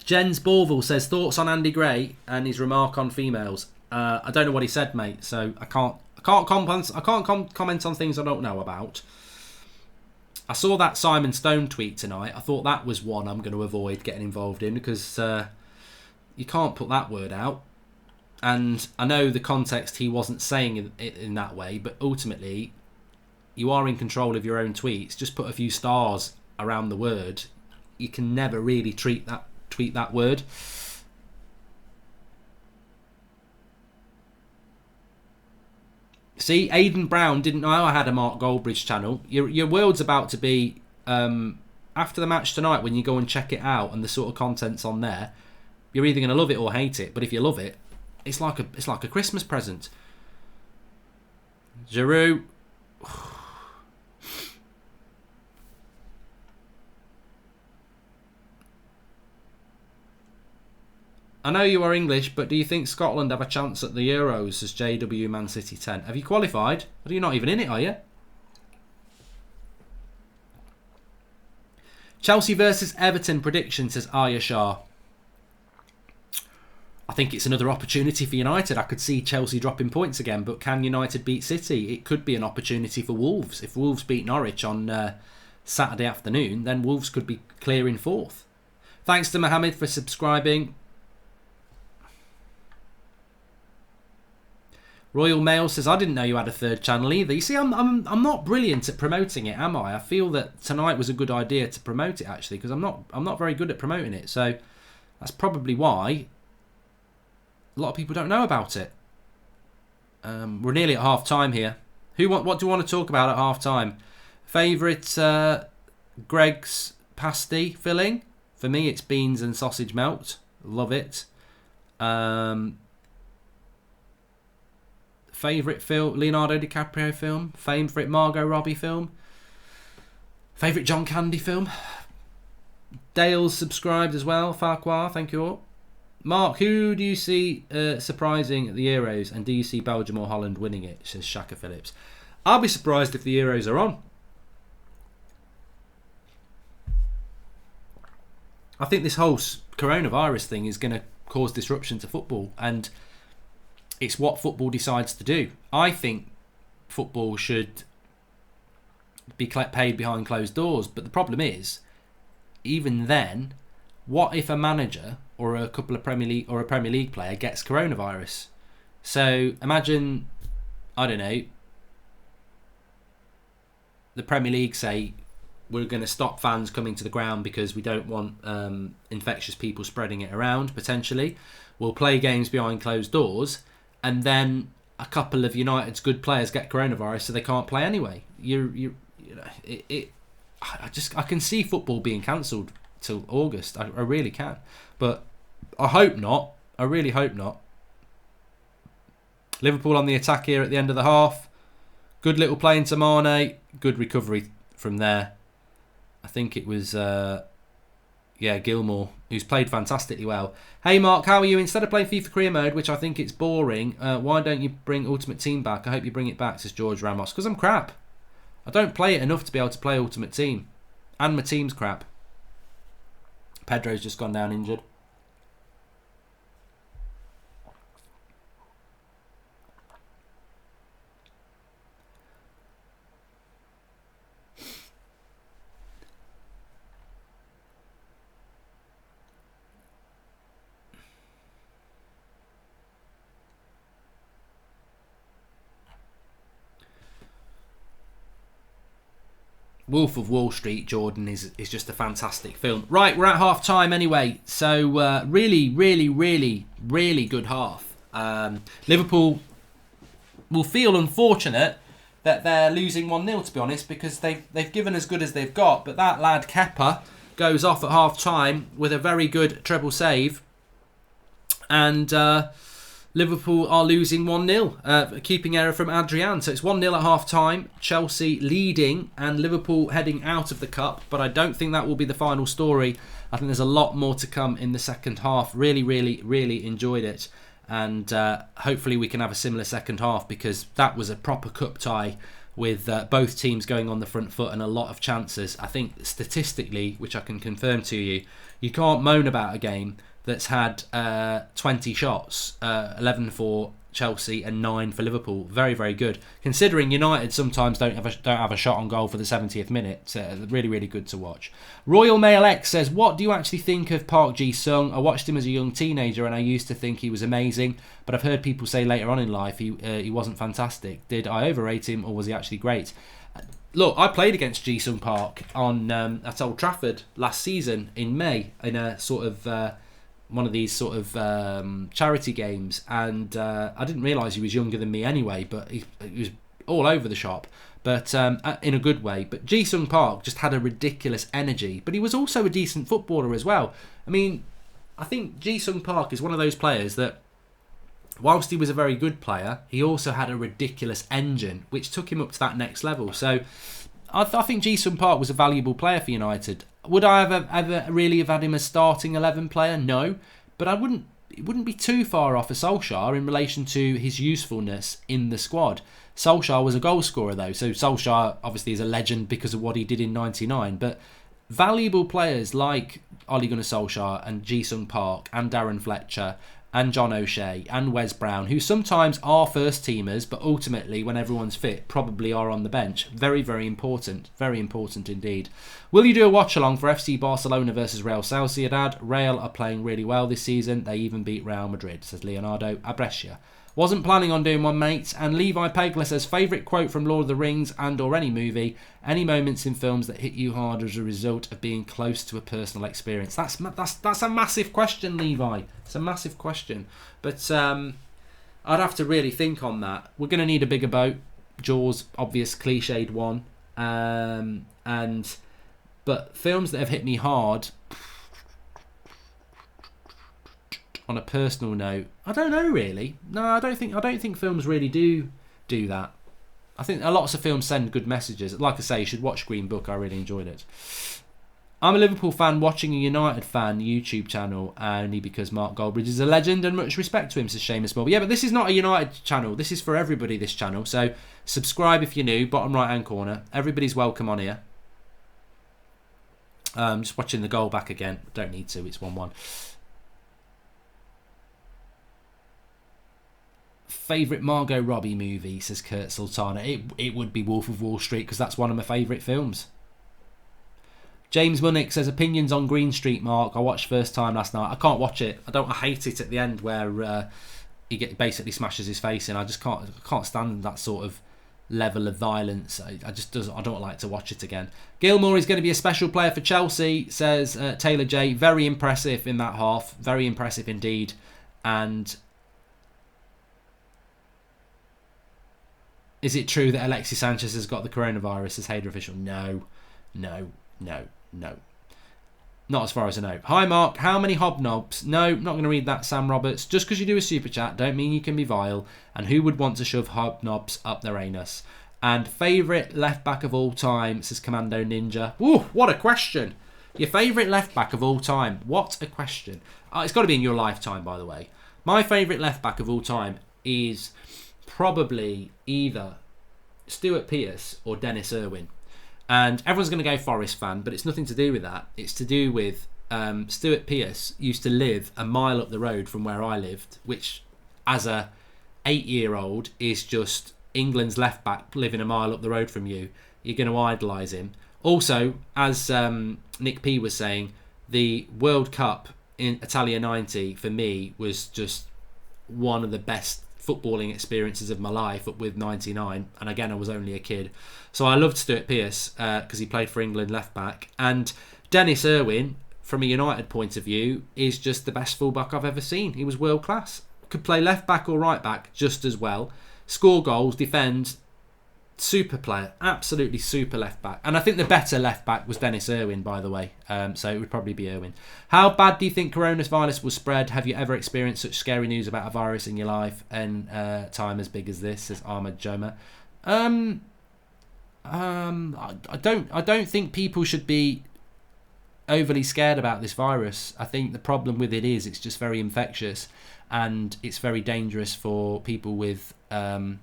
Jens Borville says, thoughts on Andy Gray and his remark on females. I don't know what he said, mate, so I can't comment on things I don't know about. I saw that Simon Stone tweet tonight. I thought that was one I'm going to avoid getting involved in, because you can't put that word out. And I know the context, he wasn't saying it in that way, but ultimately, you are in control of your own tweets. Just put a few stars around the word. You can never really tweet that word. See, Aidan Brown didn't know I had a Mark Goldbridge channel. Your world's about to be, after the match tonight, when you go and check it out and the sort of content's on there, you're either going to love it or hate it. But if you love it, it's like a Christmas present. Giroud. I know you are English, but do you think Scotland have a chance at the Euros, says JW Man City 10? Have you qualified? Are you not even in it, are you? Chelsea versus Everton prediction, says Arya Shah. I think it's another opportunity for United. I could see Chelsea dropping points again, but can United beat City? It could be an opportunity for Wolves. If Wolves beat Norwich on Saturday afternoon, then Wolves could be clearing fourth. Thanks to Mohammed for subscribing. Royal Mail says, I didn't know you had a third channel either. You see, I'm not brilliant at promoting it, am I? I feel that tonight was a good idea to promote it, actually, because I'm not very good at promoting it. So that's probably why a lot of people don't know about it. We're nearly at half time here. What do you want to talk about at half time? Favourite Greg's pasty filling? For me, it's beans and sausage melt. Love it. Favourite film, Leonardo DiCaprio film. Favourite Margot Robbie film. Favourite John Candy film. Dale's subscribed as well. Farquhar, thank you all. Mark, who do you see surprising at the Euros, and do you see Belgium or Holland winning it, says Shaka Phillips. I'll be surprised if the Euros are on. I think this whole coronavirus thing is going to cause disruption to football, and it's what football decides to do. I think football should be paid behind closed doors, but the problem is, even then, what if a manager or a couple of Premier League player gets coronavirus? So imagine, I don't know, the Premier League say, we're going to stop fans coming to the ground because we don't want infectious people spreading it around, potentially. We'll play games behind closed doors, and then a couple of United's good players get coronavirus, so they can't play anyway. I can see football being cancelled till August. I really can. But I hope not. I really hope not. Liverpool on the attack here at the end of the half. Good little play into Mane. Good recovery from there. I think it was Gilmore, who's played fantastically well. Hey Mark, how are you? Instead of playing FIFA Career Mode, which I think it's boring, why don't you bring Ultimate Team back? I hope you bring it back, says George Ramos. Because I'm crap. I don't play it enough to be able to play Ultimate Team. And my team's crap. Pedro's just gone down injured. Wolf of Wall Street, Jordan, is just a fantastic film. Right, we're at half time anyway, so really good half. Liverpool will feel unfortunate that they're losing 1-0, to be honest, because they've given as good as they've got, but that lad Kepa goes off at half time with a very good treble save, and Liverpool are losing 1-0. Keeping error from Adrian. So it's 1-0 at half-time. Chelsea leading and Liverpool heading out of the Cup. But I don't think that will be the final story. I think there's a lot more to come in the second half. Really enjoyed it. And hopefully we can have a similar second half, because that was a proper cup tie with both teams going on the front foot and a lot of chances. I think statistically, which I can confirm to you, you can't moan about a game that's had 20 shots, 11 for Chelsea and 9 for Liverpool. Very good. Considering United sometimes don't have a shot on goal for the 70th minute. So really good to watch. Royal Mail X says, what do you actually think of Park Ji-sung? I watched him as a young teenager and I used to think he was amazing, but I've heard people say later on in life he wasn't fantastic. Did I overrate him, or was he actually great? Look, I played against Ji-sung Park on at Old Trafford last season in May in a sort of one of these sort of charity games, and I didn't realise he was younger than me anyway, but he was all over the shop, but in a good way. But Ji-sung Park just had a ridiculous energy, but he was also a decent footballer as well. I mean, I think Ji-sung Park is one of those players that, whilst he was a very good player, he also had a ridiculous engine, which took him up to that next level. So I think Ji-sung Park was a valuable player for United. Would I have ever really have had him as starting 11 player? No. But I wouldn't. wouldn't be too far off of Solskjaer in relation to his usefulness in the squad. Solskjaer was a goal scorer though, so Solskjaer obviously is a legend because of what he did in '99. But valuable players like Ole Gunnar Solskjaer and Ji-sung Park and Darren Fletcher and John O'Shea and Wes Brown, who sometimes are first teamers, but ultimately, when everyone's fit, probably are on the bench. Very, very important. Very important indeed. Will you do a watch-along for FC Barcelona versus Real Sociedad? Real are playing really well this season. They even beat Real Madrid, says Leonardo Abrescia. Wasn't planning on doing one, mate. And Levi Pegler says, favourite quote from Lord of the Rings and or any movie, any moments in films that hit you hard as a result of being close to a personal experience. That's a massive question, Levi. It's a massive question. But I'd have to really think on that. We're going to need a bigger boat. Jaws, obvious cliched one. But films that have hit me hard, on a personal note, I don't know really. No, I don't think films really do that. I think lots of films send good messages. Like I say, you should watch Green Book. I really enjoyed it. I'm a Liverpool fan watching a United fan YouTube channel only because Mark Goldbridge is a legend and much respect to him, says Seamus Moore. But yeah, but this is not a United channel. This is for everybody, this channel. So subscribe if you're new, bottom right hand corner. Everybody's welcome on here. Just watching the goal back again. Don't need to, it's 1-1. Favourite Margot Robbie movie, says Kurt Sultana. It would be Wolf of Wall Street because that's one of my favourite films. James Munnick says opinions on Green Street, Mark. I watched first time last night. I can't watch it. I hate it at the end where he basically smashes his face in. I just can't stand that sort of level of violence. I don't like to watch it again. Gilmour is going to be a special player for Chelsea, says Taylor J. Very impressive in that half. Very impressive indeed. And is it true that Alexis Sanchez has got the coronavirus, says Hader Official? No. Not as far as I know. Hi Mark, how many hobnobs? No, not going to read that, Sam Roberts. Just because you do a super chat don't mean you can be vile. And who would want to shove hobnobs up their anus? And favourite left back of all time, says Commando Ninja. Ooh, what a question. Your favourite left back of all time. What a question. It's got to be in your lifetime, by the way. My favourite left back of all time is probably either Stuart Pearce or Dennis Irwin. And everyone's going to go Forest fan, but it's nothing to do with that. It's to do with Stuart Pearce used to live a mile up the road from where I lived, which as a 8-year-old is just England's left back living a mile up the road from you. You're going to idolise him. Also, as Nick P was saying, the World Cup in Italia 90 for me was just one of the best footballing experiences of my life, up with 99, and again I was only a kid, so I loved Stuart Pearce because he played for England left back. And Dennis Irwin, from a United point of view, is just the best fullback I've ever seen. He was world class, could play left back or right back just as well, score goals, defend, super player, absolutely super left back. And I think the better left back was Dennis Irwin, by the way, so it would probably be Irwin. How bad do you think coronavirus will spread? Have you ever experienced such scary news about a virus in your life and time as big as this, says Ahmed Joma? I don't think people should be overly scared about this virus. I think the problem with it is it's just very infectious and it's very dangerous for people with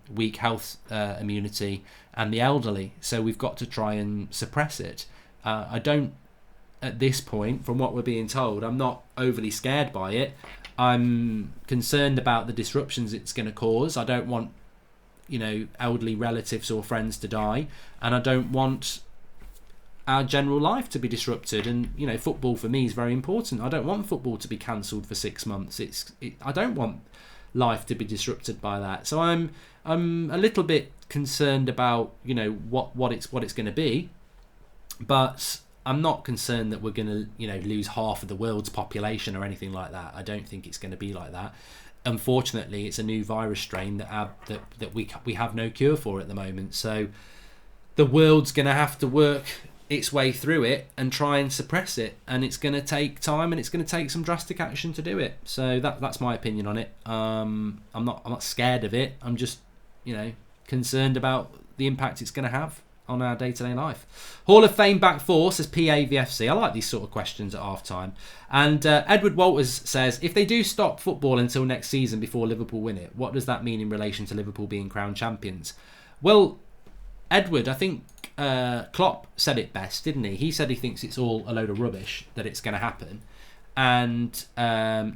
weak health immunity and the elderly, so we've got to try and suppress it. I don't, at this point, from what we're being told, I'm not overly scared by it. I'm concerned about the disruptions it's going to cause. I don't want, elderly relatives or friends to die, and I don't want our general life to be disrupted. And football for me is very important. I don't want football to be cancelled for 6 months. I don't want life to be disrupted by that. So I'm a little bit concerned about what it's going to be, but I'm not concerned that we're going to lose half of the world's population or anything like that. I don't think it's going to be like that. Unfortunately, it's a new virus strain that we have no cure for at the moment. So the world's going to have to work its way through it and try and suppress it, and it's going to take time and it's going to take some drastic action to do it. So that's my opinion on it. I'm not scared of it. I'm just concerned about the impact it's going to have. on our day-to-day life. Hall of Fame back four, says PAVFC. I like these sort of questions at half-time. And Edward Walters says, if they do stop football until next season before Liverpool win it, what does that mean in relation to Liverpool being crowned champions? Well, Edward, I think Klopp said it best, didn't he? He said he thinks it's all a load of rubbish, that it's going to happen. And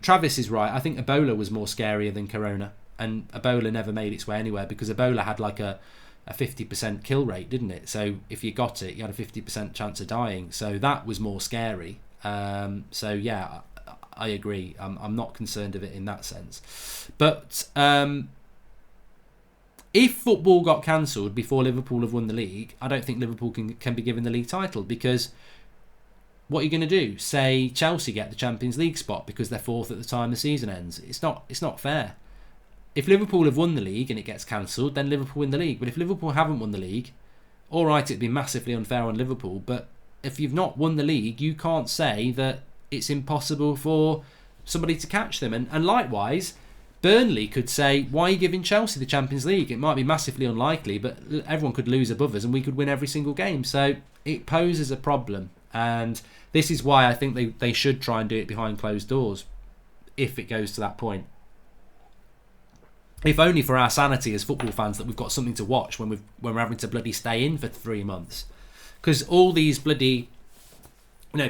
Travis is right. I think Ebola was more scarier than Corona. And Ebola never made its way anywhere because Ebola had like a 50% kill rate, didn't it? So if you got it, you had a 50% chance of dying. So that was more scary. So yeah, I agree. I'm not concerned of it in that sense. But if football got cancelled before Liverpool have won the league, I don't think Liverpool can be given the league title, because what are you going to do? Say Chelsea get the Champions League spot because they're fourth at the time the season ends. It's not fair. If Liverpool have won the league and it gets cancelled, then Liverpool win the league. But if Liverpool haven't won the league, all right, it'd be massively unfair on Liverpool. But if you've not won the league, you can't say that it's impossible for somebody to catch them. And likewise, Burnley could say, why are you giving Chelsea the Champions League? It might be massively unlikely, but everyone could lose above us and we could win every single game. So it poses a problem. And this is why I think they should try and do it behind closed doors if it goes to that point. If only for our sanity as football fans, that we've got something to watch when we're having to bloody stay in for 3 months. Because all these bloody,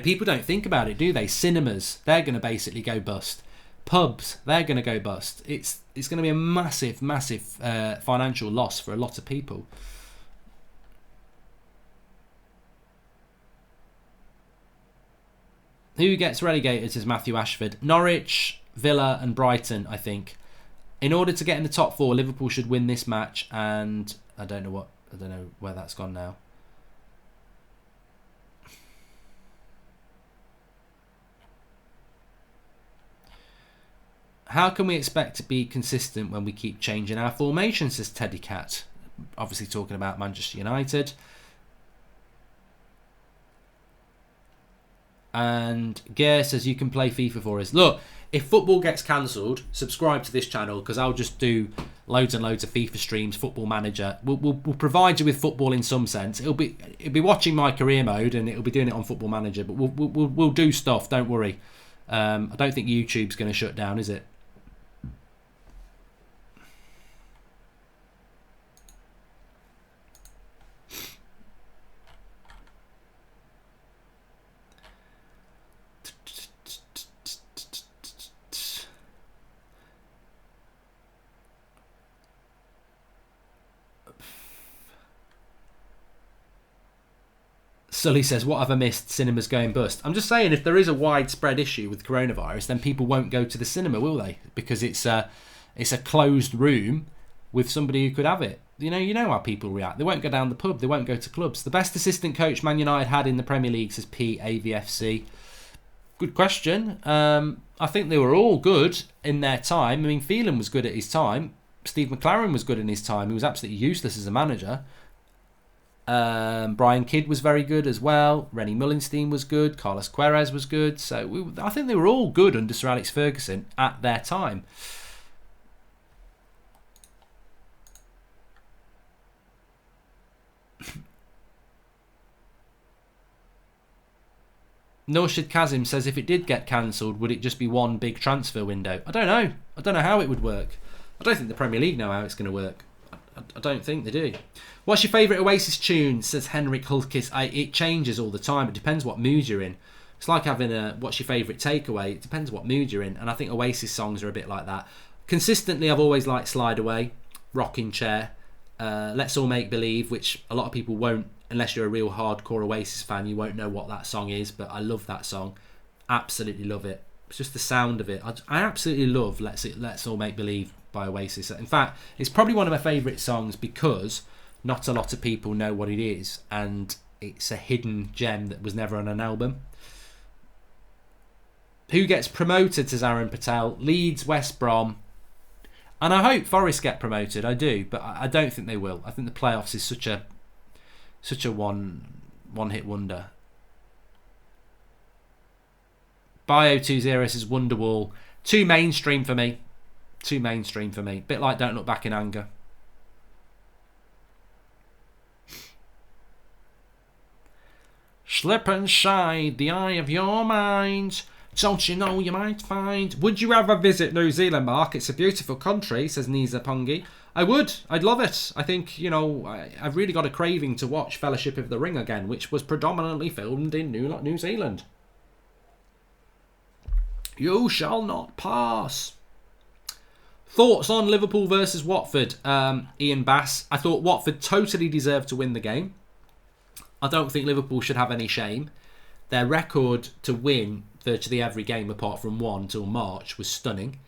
people don't think about it, do they? Cinemas, they're going to basically go bust. Pubs, they're going to go bust. It's going to be a massive financial loss for a lot of people. Who gets relegated, says Matthew Ashford? Norwich, Villa and Brighton, I think. In order to get in the top four, Liverpool should win this match, and I don't know where that's gone now. How can we expect to be consistent when we keep changing our formation, says Teddy Cat. Obviously talking about Manchester United. And Gare says, you can play FIFA for us. Look, if football gets cancelled, subscribe to this channel, because I'll just do loads and loads of FIFA streams, Football Manager. We'll provide you with football in some sense. It'll be watching my career mode, and it'll be doing it on Football Manager. But we'll do stuff. Don't worry. I don't think YouTube's going to shut down, is it? Sully says, what have I missed? Cinemas going bust. I'm just saying, if there is a widespread issue with coronavirus, then people won't go to the cinema, will they? Because it's a closed room with somebody who could have it. You know how people react. They won't go down the pub. They won't go to clubs. The best assistant coach Man United had in the Premier League, says PAVFC. Good question. I think they were all good in their time. I mean, Phelan was good at his time. Steve McLaren was good in his time. He was absolutely useless as a manager. Brian Kidd was very good as well. Rennie Mullenstein was good. Carlos Queiroz was good. So I think they were all good under Sir Alex Ferguson at their time. Norshid Kazim says, if it did get cancelled, would it just be one big transfer window? I don't know. I don't know how it would work. I don't think the Premier League know how it's going to work. I don't think they do. What's your favourite Oasis tune, says Henrik Hulkis. It changes all the time. It depends what mood you're in. It's like having what's your favourite takeaway. It depends what mood you're in. And I think Oasis songs are a bit like that. Consistently, I've always liked Slide Away, Rocking Chair, Let's All Make Believe, which a lot of people won't, unless you're a real hardcore Oasis fan, you won't know what that song is. But I love that song. Absolutely love it. It's just the sound of it. I absolutely love Let's All Make Believe by Oasis. In fact, it's probably one of my favourite songs because not a lot of people know what it is, and it's a hidden gem that was never on an album. Who gets promoted, says Aaron Patel? Leeds, West Brom, and I hope Forest get promoted. I do, but I don't think they will. I think the playoffs is such a one-hit wonder. Bio20 says Wonderwall. Too mainstream for me. Bit like Don't Look Back in Anger. Slip inside the eye of your mind. Don't you know you might find... Would you ever visit New Zealand, Mark? It's a beautiful country, says Nisa Pungi. I would. I'd love it. I think, I've really got a craving to watch Fellowship of the Ring again, which was predominantly filmed in New Zealand. You shall not pass. Thoughts on Liverpool versus Watford? Ian Bass. I thought Watford totally deserved to win the game. I don't think Liverpool should have any shame. Their record to win virtually every game apart from one till March was stunning.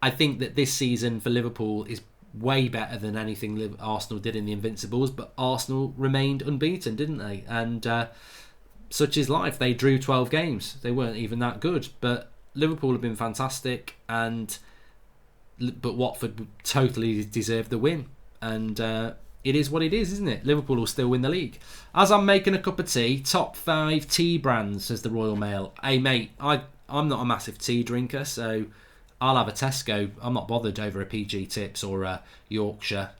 I think that this season for Liverpool is way better than anything Arsenal did in the Invincibles, but Arsenal remained unbeaten, didn't they? And such is life. They drew 12 games. They weren't even that good, but Liverpool have been fantastic, but Watford totally deserved the win. And it is what it is, isn't it? Liverpool will still win the league. As I'm making a cup of tea, top 5 tea brands, says the Royal Mail. Hey, mate, I'm not a massive tea drinker, so I'll have a Tesco. I'm not bothered over a PG Tips or a Yorkshire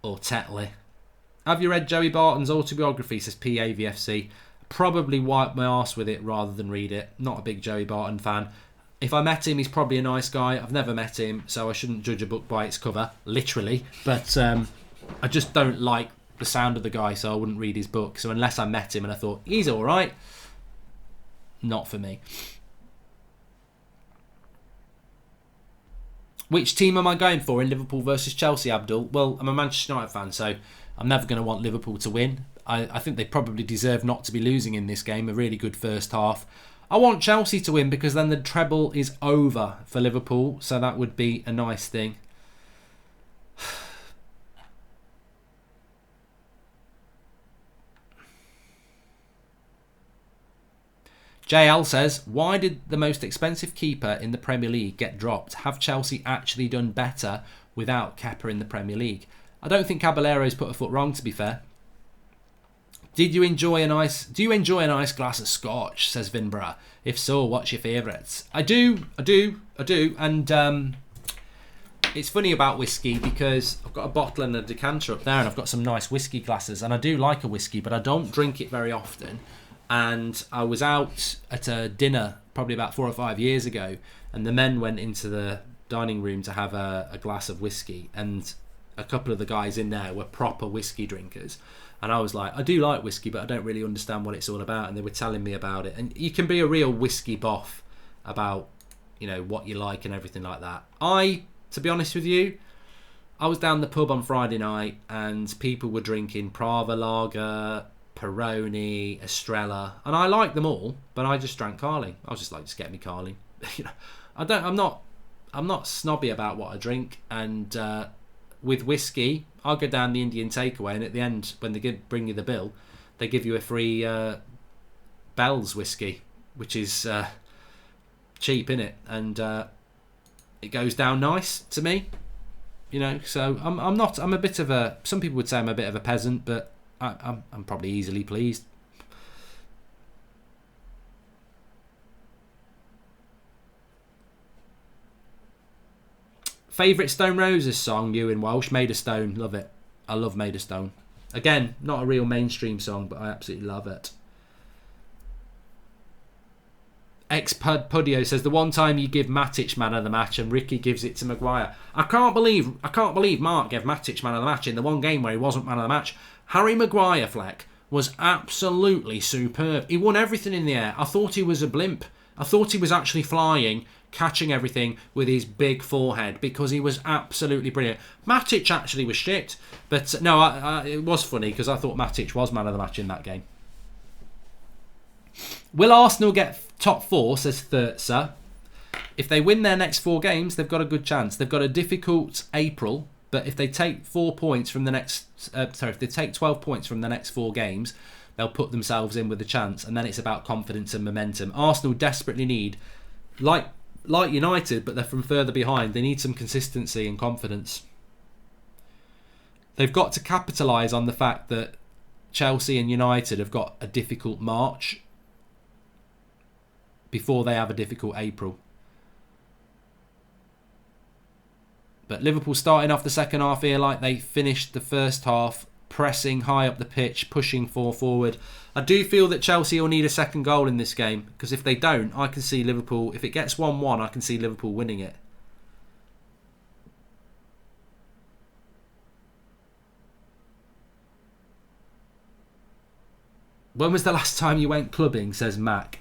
or Tetley. Have you read Joey Barton's autobiography, says PAVFC? Probably wipe my arse with it rather than read it. Not a big Joey Barton fan. If I met him, he's probably a nice guy. I've never met him, so I shouldn't judge a book by its cover, literally. But I just don't like the sound of the guy, so I wouldn't read his book. So unless I met him and I thought, he's all right, not for me. Which team am I going for in Liverpool versus Chelsea, Abdul? Well, I'm a Manchester United fan, so I'm never going to want Liverpool to win. I think they probably deserve not to be losing in this game. A really good first half. I want Chelsea to win because then the treble is over for Liverpool, so that would be a nice thing. JL says, why did the most expensive keeper in the Premier League get dropped? Have Chelsea actually done better without Kepa in the Premier League? I don't think Caballero's put a foot wrong, to be fair. Do you enjoy a nice glass of scotch, says Vinborough? If so, what's your favourites? I do. And it's funny about whiskey because I've got a bottle and a decanter up there and I've got some nice whiskey glasses and I do like a whiskey, but I don't drink it very often. And I was out at a dinner probably about 4 or 5 years ago, and the men went into the dining room to have a glass of whiskey, and a couple of the guys in there were proper whiskey drinkers. And I was like, I do like whiskey, but I don't really understand what it's all about. And they were telling me about it. And you can be a real whiskey buff about, what you like and everything like that. To be honest with you, I was down the pub on Friday night and people were drinking Prava Lager, Peroni, Estrella, and I like them all, but I just drank Carling. I was just like, just get me Carling. I'm not snobby about what I drink, and with whiskey, I'll go down the Indian takeaway, and at the end, when they bring you the bill, they give you a free Bell's whiskey, which is cheap, innit? And it goes down nice to me, So I'm a bit of a. Some people would say I'm a bit of a peasant, but I'm probably easily pleased. Favourite Stone Roses song, you in Welsh? Made of Stone, love it. I love Made of Stone. Again, not a real mainstream song, but I absolutely love it. Pudio says, the one time you give Matic man of the match and Ricky gives it to Maguire. I can't believe Mark gave Matic man of the match in the one game where he wasn't man of the match. Harry Maguire, Fleck, was absolutely superb. He won everything in the air. I thought he was a blimp. I thought he was actually flying, catching everything with his big forehead, because he was absolutely brilliant. Matic actually was shit. But no, it was funny because I thought Matic was man of the match in that game. Will Arsenal get top 4, says Thurza. If they win their next 4 games, they've got a good chance. They've got a difficult April, but if they take 4 points from the next... if they take 12 points from the next 4 games, they'll put themselves in with a chance, and then it's about confidence and momentum. Arsenal desperately need, like United, but they're from further behind, they need some consistency and confidence. They've got to capitalise on the fact that Chelsea and United have got a difficult March before they have a difficult April. But Liverpool starting off the second half here like they finished the first half pressing high up the pitch, pushing forward. I do feel that Chelsea will need a second goal in this game, because if they don't, I can see Liverpool, if it gets 1-1, I can see Liverpool winning it. When was the last time you went clubbing, says Mac.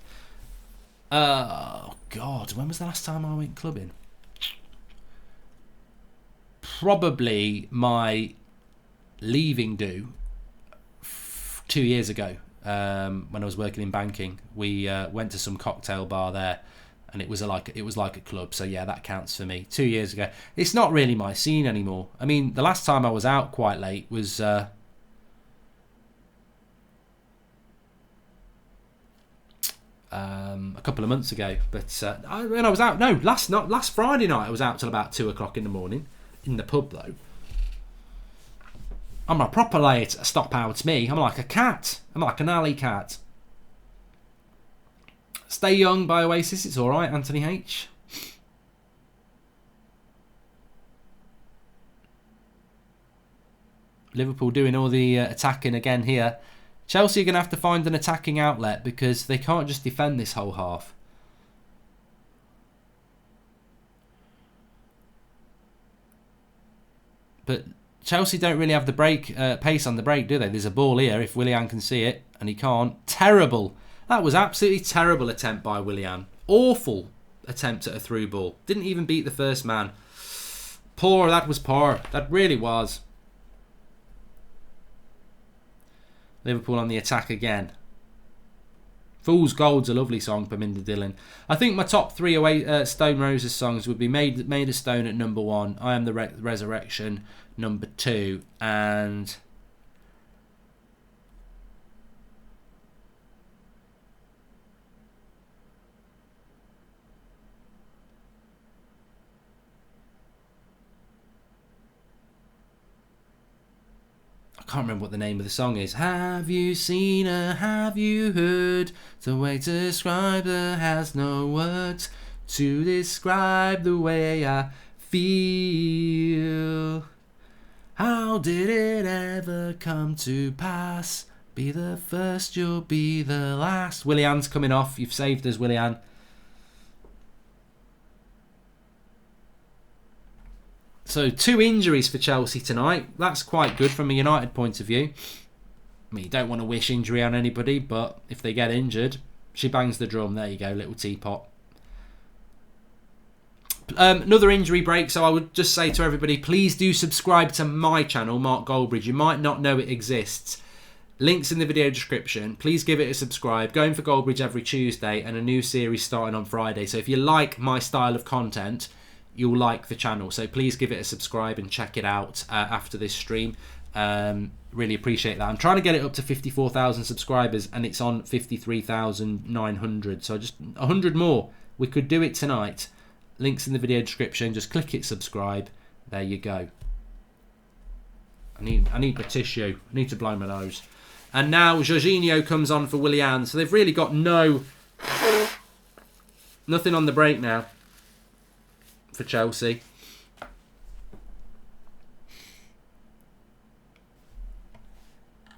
Oh, God, when was the last time I went clubbing? Probably my leaving do 2 years ago, when I was working in banking. We went to some cocktail bar there, and it was like a club. So yeah, that counts for me. 2 years ago. It's not really my scene anymore. I mean, the last time I was out quite late was a couple of months ago. But when I was out, last Friday night I was out till about 2 o'clock in the morning in the pub though. I'm a proper late stop out me. I'm like a cat. I'm like an alley cat. Stay Young by Oasis. It's alright, Anthony H. Liverpool doing all the attacking again here. Chelsea are going to have to find an attacking outlet, because they can't just defend this whole half. But Chelsea don't really have the pace on the break, do they? There's a ball here, if Willian can see it, and he can't. Terrible. That was absolutely terrible attempt by Willian. Awful attempt at a through ball. Didn't even beat the first man. Poor, that was poor. That really was. Liverpool on the attack again. Fool's Gold's a lovely song, Paminda Dillon. I think my top three Stone Roses songs would be Made of Stone at number 1, I Am the Resurrection number 2, and I can't remember what the name of the song is. Have you seen her? Have you heard? The way to describe her has no words to describe the way I feel. How did it ever come to pass? Be the first, you'll be the last. Willian's coming off. You've saved us, Willian. So 2 injuries for Chelsea tonight. That's quite good from a United point of view. I mean, you don't want to wish injury on anybody, but if they get injured, she bangs the drum. There you go, little teapot. Another injury break, so I would just say to everybody, please do subscribe to my channel, Mark Goldbridge. You might not know it exists. Links in the video description. Please give it a subscribe. Going for Goldbridge every Tuesday, and a new series starting on Friday. So if you like my style of content, you'll like the channel. So please give it a subscribe and check it out after this stream. Really appreciate that. I'm trying to get it up to 54,000 subscribers, and it's on 53,900. So just 100 more. We could do it tonight. Links in the video description. Just click it, subscribe. There you go. I need my tissue. I need to blow my nose. And now Jorginho comes on for Willian. So they've really got nothing on the break now for Chelsea.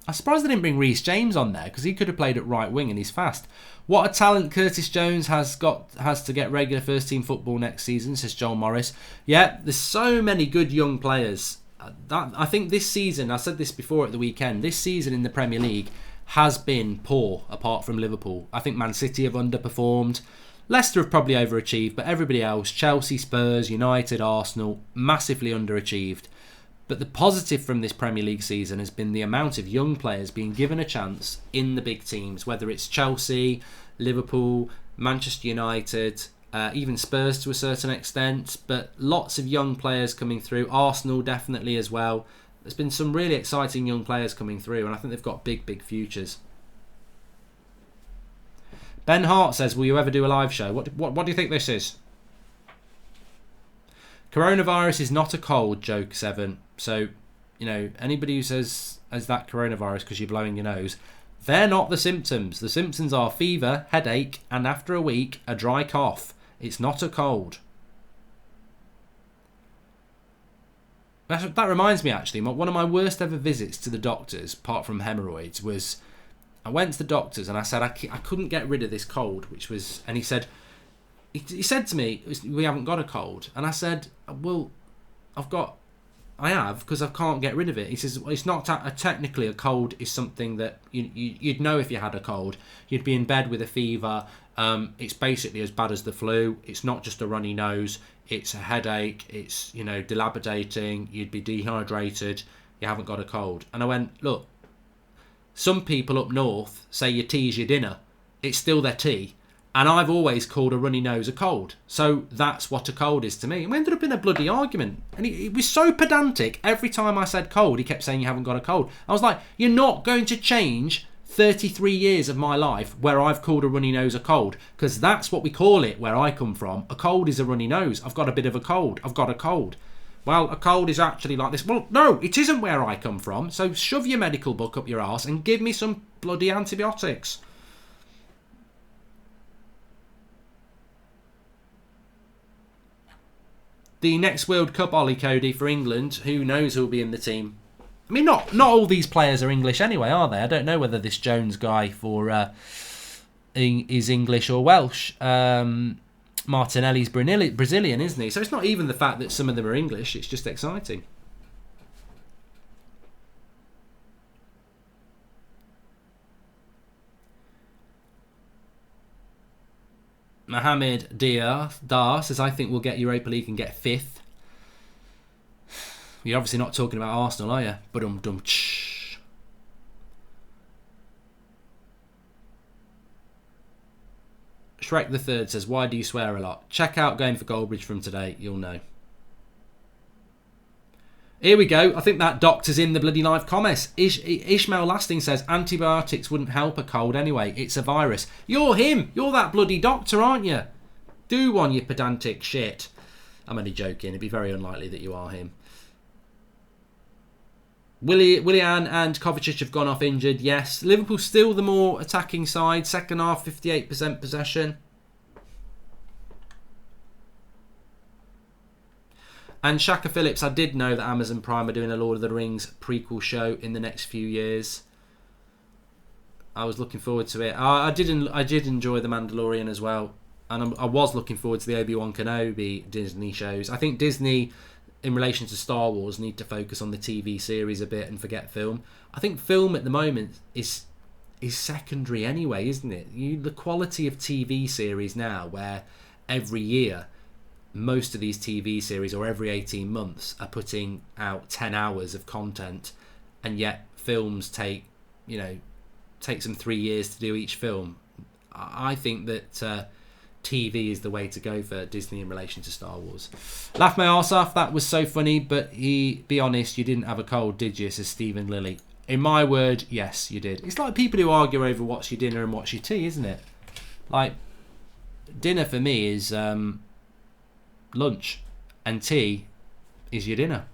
I'm surprised they didn't bring Reece James on there, because he could have played at right wing and he's fast. What a talent Curtis Jones has to get regular first team football next season, says Joel Morris. Yeah, there's so many good young players. I think this season, I said this before at the weekend, this season in the Premier League has been poor apart from Liverpool. I think Man City have underperformed. Leicester have probably overachieved, but everybody else, Chelsea, Spurs, United, Arsenal, massively underachieved. But the positive from this Premier League season has been the amount of young players being given a chance in the big teams, whether it's Chelsea, Liverpool, Manchester United, even Spurs to a certain extent, but lots of young players coming through. Arsenal definitely as well. There's been some really exciting young players coming through, and I think they've got big futures. Ben Hart says, will you ever do a live show? What do you think this is? Coronavirus is not a cold, joke 7. So, you know, anybody who says, is that coronavirus because you're blowing your nose, they're not the symptoms. The symptoms are fever, headache, and after a week, a dry cough. It's not a cold. That reminds me, actually, one of my worst ever visits to the doctors, apart from hemorrhoids, was I went to the doctors and I said I couldn't get rid of this cold, and he said to me, we haven't got a cold. And I said, well, I have, because I can't get rid of it. He says, well, it's not technically a cold is something that you'd know if you had a cold. You'd be in bed with a fever. It's basically as bad as the flu. It's not just a runny nose. It's a headache. It's, dilapidating. You'd be dehydrated. You haven't got a cold. And I went, look, some people up north say your tea's your dinner. It's still their tea. And I've always called a runny nose a cold. So that's what a cold is to me. And we ended up in a bloody argument. And he was so pedantic. Every time I said cold, he kept saying you haven't got a cold. I was like, you're not going to change 33 years of my life where I've called a runny nose a cold. Because that's what we call it where I come from. A cold is a runny nose. I've got a bit of a cold. I've got a cold. Well, a cold is actually like this. Well, no, it isn't where I come from. So shove your medical book up your arse and give me some bloody antibiotics. The next World Cup, Ollie Cody, for England. Who knows who'll be in the team? I mean, not all these players are English anyway, are they? I don't know whether this Jones guy is English or Welsh. Martinelli's Brazilian, isn't he? So it's not even the fact that some of them are English. It's just exciting. Mohamed Dar says, I think we'll get Europa League and get 5th. You're obviously not talking about Arsenal, are you? Ba-dum-dum. Shrek the Third says, why do you swear a lot? Check out Going for Goldbridge from today. You'll know. Here we go. I think that doctor's in the bloody live comments. Ishmael Lasting says, antibiotics wouldn't help a cold anyway. It's a virus. You're him. You're that bloody doctor, aren't you? Do one, you pedantic shit. I'm only joking. It'd be very unlikely that you are him. Willian and Kovacic have gone off injured. Yes. Liverpool still the more attacking side. Second half, 58% possession. And Shaka Phillips, I did know that Amazon Prime are doing a Lord of the Rings prequel show in the next few years. I was looking forward to it. I did enjoy The Mandalorian as well. And I was looking forward to the Obi-Wan Kenobi Disney shows. I think Disney, in relation to Star Wars, need to focus on the TV series a bit and forget film. I think film at the moment is secondary anyway, isn't it? The quality of TV series now, where every year most of these TV series, or every 18 months, are putting out 10 hours of content, and yet films takes them 3 years to do each film. I think that TV is the way to go for Disney in relation to Star Wars. Laugh my arse off, that was so funny, but be honest, you didn't have a cold, did you? Says Stephen Lilly. In my word, yes, you did. It's like people who argue over what's your dinner and what's your tea, isn't it? Like, dinner for me is lunch, and tea is your dinner.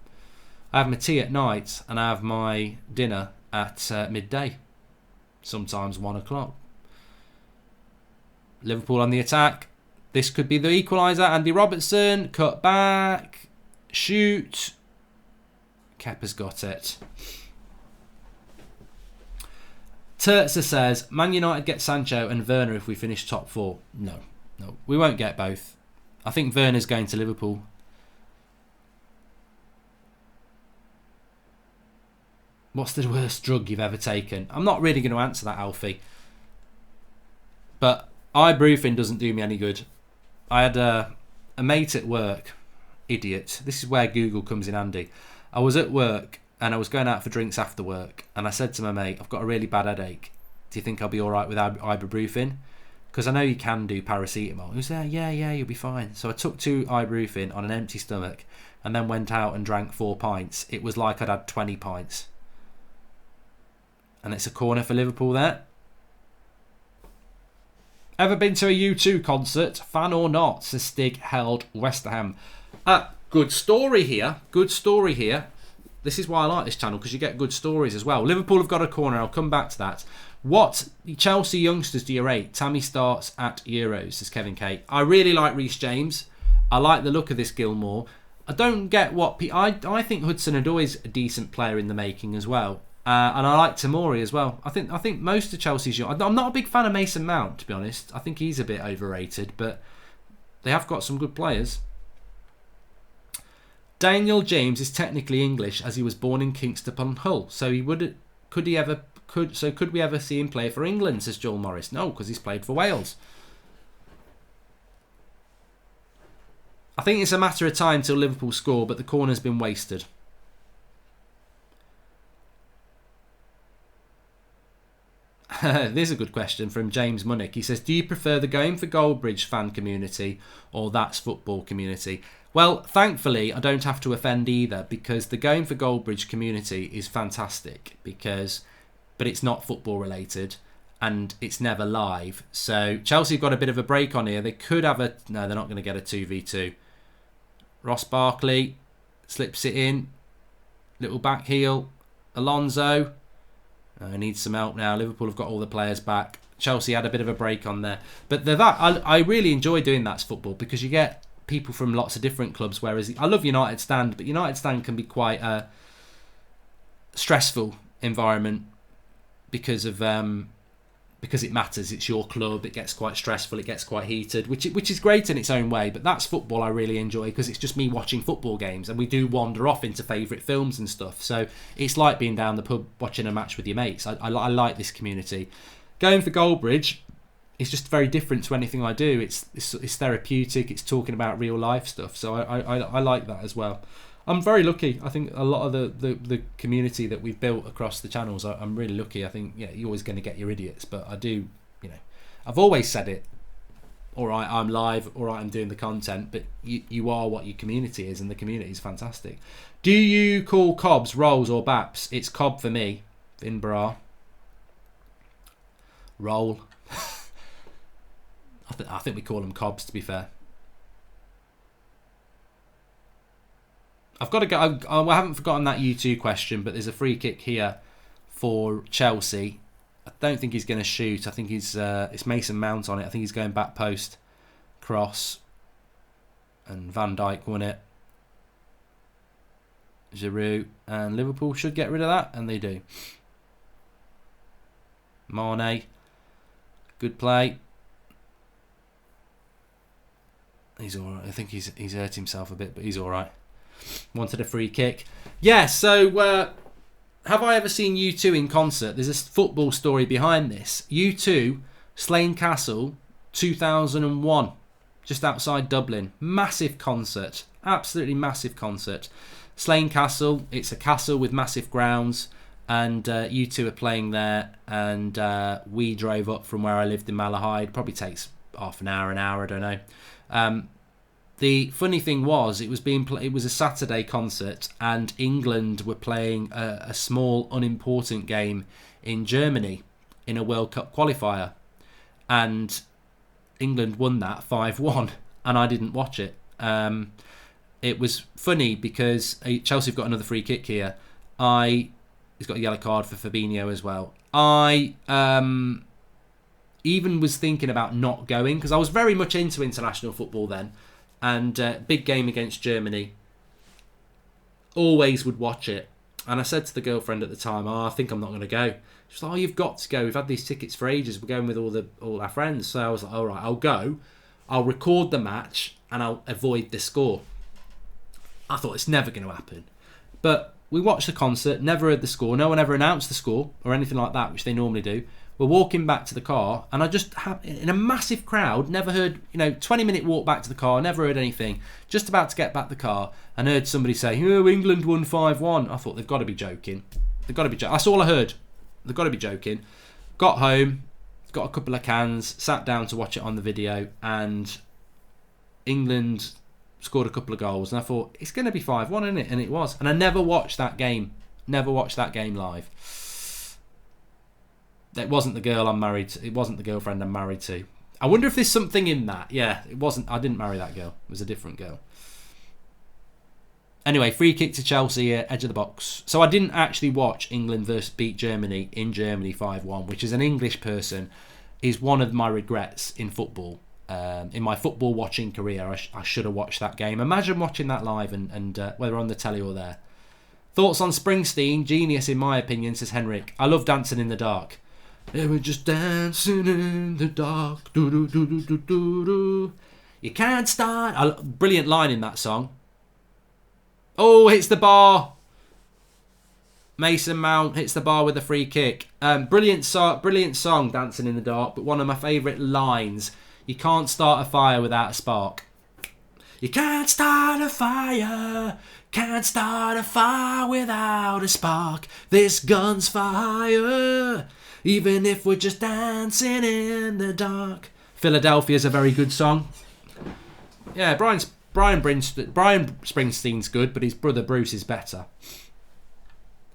I have my tea at night and I have my dinner at midday, sometimes 1 o'clock. Liverpool on the attack. This could be the equaliser. Andy Robertson, cut back, shoot. Kepa's got it. Terza says, Man United get Sancho and Werner if we finish top 4. No, we won't get both. I think Werner's going to Liverpool. What's the worst drug you've ever taken? I'm not really going to answer that, Alfie. But ibuprofen doesn't do me any good. I had a mate at work, idiot. This is where Google comes in handy. I was at work and I was going out for drinks after work, and I said to my mate, I've got a really bad headache. Do you think I'll be alright with ibuprofen? Because I know you can do paracetamol. He was there, yeah, you'll be fine. So I took 2 ibuprofen on an empty stomach and then went out and drank 4 pints. It was like I'd had 20 pints. And it's a corner for Liverpool there. Ever been to a U2 concert? Fan or not? Says Stig Held West Ham. Good story here. This is why I like this channel, because you get good stories as well. Liverpool have got a corner. I'll come back to that. What Chelsea youngsters do you rate? Tammy starts at Euros, says Kevin K. I really like Reece James. I like the look of this Gilmore. I don't get what... I think Hudson-Odoi's a decent player in the making as well. And I like Tomori as well. I think most of Chelsea's young. I'm not a big fan of Mason Mount, to be honest. I think he's a bit overrated, but they have got some good players. Daniel James is technically English as he was born in Kingston upon Hull. So could we ever see him play for England, says Joel Morris? No, because he's played for Wales. I think it's a matter of time till Liverpool score, but the corner's been wasted. There's a good question from James Munnick. He says, do you prefer the Going for Goldbridge fan community or That's Football community? Well, thankfully, I don't have to offend either, because the Going for Goldbridge community is fantastic, but it's not football related and it's never live. So Chelsea have got a bit of a break on here. They could have no, they're not going to get a 2v2. Ross Barkley slips it in. Little back heel. Alonso. Needs some help now. Liverpool have got all the players back. Chelsea had a bit of a break on there. But I really enjoy doing That's Football, because you get people from lots of different clubs, whereas I love United Stand, but United Stand can be quite a stressful environment because it matters. It's your club. It gets quite stressful. It gets quite heated, which is great in its own way. But That's Football I really enjoy, because it's just me watching football games, and we do wander off into favourite films and stuff. So it's like being down the pub watching a match with your mates. I like this community. Going for Goldbridge, it's just very different to anything I do. It's therapeutic. It's talking about real life stuff. So I like that as well. I'm very lucky. I think a lot of the community that we've built across the channels, I'm really lucky. I think, you're always going to get your idiots, but I do, I've always said it. All right, I'm live. All right, I'm doing the content, but you are what your community is, and the community is fantastic. Do you call Cobbs rolls or baps? It's Cobb for me. Vinbra. Roll. I think we call them Cobbs, to be fair. I've got to go. I haven't forgotten that U2 question, but there's a free kick here for Chelsea. I don't think he's going to shoot. I think it's Mason Mount on it. I think he's going back post, cross, and Van Dijk won it. Giroud, and Liverpool should get rid of that, and they do. Mane, good play. He's all right. I think he's hurt himself a bit, but he's all right. Wanted a free kick. Yeah, so have I ever seen U2 in concert? There's a football story behind this. U2, Slane Castle, 2001, just outside Dublin. Massive concert. Absolutely massive concert. Slane Castle, it's a castle with massive grounds, and U2 are playing there, and we drove up from where I lived in Malahide. Probably takes half an hour, I don't know. The funny thing was, it was a Saturday concert, and England were playing a small, unimportant game in Germany in a World Cup qualifier, and England won that 5-1, and I didn't watch it. It was funny because Chelsea have got another free kick here. He's got a yellow card for Fabinho as well. I even was thinking about not going, because I was very much into international football then. And big game against Germany. Always would watch it. And I said to the girlfriend at the time, I think I'm not going to go. She's like, you've got to go. We've had these tickets for ages. We're going with all our friends. So I was like, all right, I'll go. I'll record the match and I'll avoid the score. I thought it's never going to happen. But we watched the concert, never heard the score. No one ever announced the score or anything like that, which they normally do. We're walking back to the car, and I just in a massive crowd, never heard, 20-minute walk back to the car, never heard anything. Just about to get back the car, and heard somebody say, "Oh, England won 5-1." I thought, they've got to be joking. They've got to be joking. That's all I heard. They've got to be joking. Got home, got a couple of cans, sat down to watch it on the video, and England scored a couple of goals, and I thought, it's going to be 5-1, isn't it? And it was. And I never watched that game. Never watched that game live. It wasn't the girl I'm married to. It wasn't the girlfriend I'm married to. I wonder if there's something in that. Yeah, it wasn't. I didn't marry that girl. It was a different girl. Anyway, free kick to Chelsea, edge of the box. So I didn't actually watch England versus beat Germany in Germany 5-1, which as an English person is one of my regrets in football. In my football watching career, I should have watched that game. Imagine watching that live and whether on the telly or there. Thoughts on Springsteen? Genius in my opinion, says Henrik. I love Dancing in the Dark. They were just dancing in the dark. Do, do, do, do, do, do, do. You can't start. Brilliant line in that song. Oh, hits the bar. Mason Mount hits the bar with a free kick. Brilliant song, Dancing in the Dark. But one of my favourite lines. You can't start a fire without a spark. You can't start a fire. Can't start a fire without a spark. This gun's for even if we're just dancing in the dark. Philadelphia's a very good song. Yeah, Brian Springsteen's good, but his brother Bruce is better.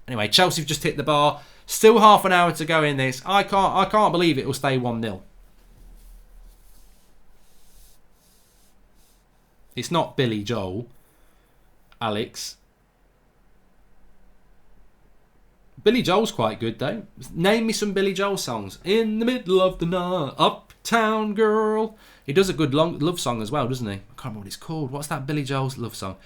Anyway, Chelsea have just hit the bar. Still half an hour to go in this. I can't believe it will stay 1-0. It's not Billy Joel, Alex. Billy Joel's quite good though. Name me some Billy Joel songs. In the middle of the night, Uptown Girl. He does a good love song as well, doesn't he? I can't remember what it's called. What's that Billy Joel's love song?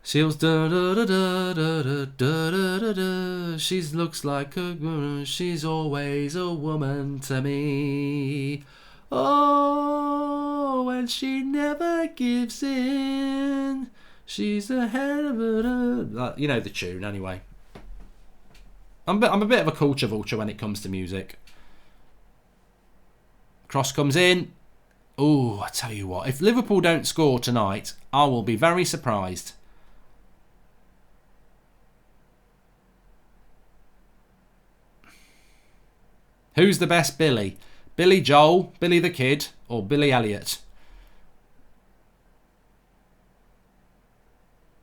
She's da da da da da da da da da. She looks like a woman. She's always a woman to me. Oh, and she never gives in. She's a head of a... You know the tune anyway. I'm a bit of a culture vulture when it comes to music. Cross comes in. Oh, I tell you what. If Liverpool don't score tonight, I will be very surprised. Who's the best Billy? Billy Joel, Billy the Kid, or Billy Elliot?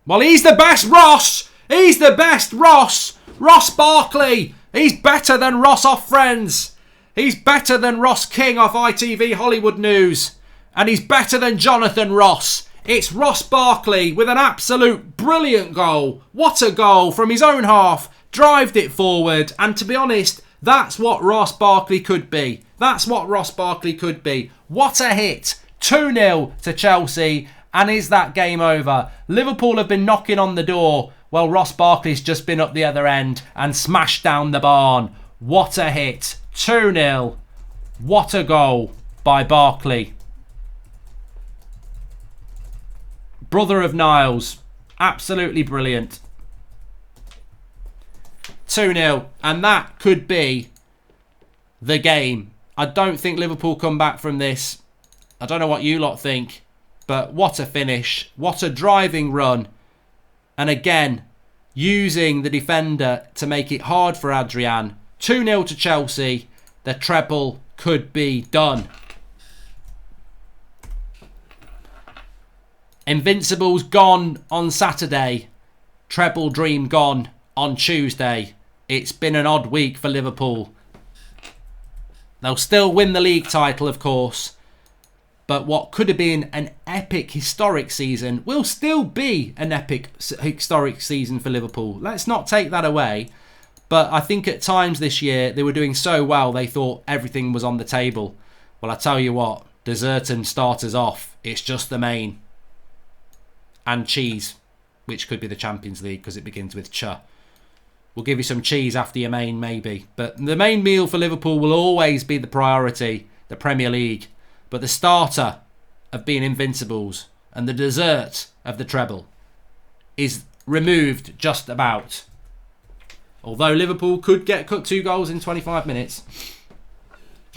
Well, he's the best Ross! He's the best Ross! Ross Barkley! He's better than Ross off Friends! He's better than Ross King off ITV Hollywood News! And he's better than Jonathan Ross! It's Ross Barkley with an absolute brilliant goal! What a goal from his own half! Drived it forward, and to be honest, that's what Ross Barkley could be. That's what Ross Barkley could be. What a hit! 2-0 to Chelsea. And is that game over? Liverpool have been knocking on the door. Well, Ross Barkley's just been up the other end and smashed down the barn. What a hit. 2-0. What a goal by Barkley. Brother of Niles. Absolutely brilliant. 2-0. And that could be the game. I don't think Liverpool come back from this. I don't know what you lot think. But what a finish. What a driving run. And again, using the defender to make it hard for Adrian. 2-0 to Chelsea. The treble could be done. Invincibles gone on Saturday. Treble dream gone on Tuesday. It's been an odd week for Liverpool. They'll still win the league title, of course. But what could have been an epic historic season will still be an epic historic season for Liverpool. Let's not take that away. But I think at times this year they were doing so well they thought everything was on the table. Well, I tell you what, dessert and starters off. It's just the main. And cheese, which could be the Champions League because it begins with ch. We'll give you some cheese after your main maybe. But the main meal for Liverpool will always be the priority, the Premier League. But the starter of being Invincibles and the dessert of the treble is removed just about. Although Liverpool could get 2 goals in 25 minutes.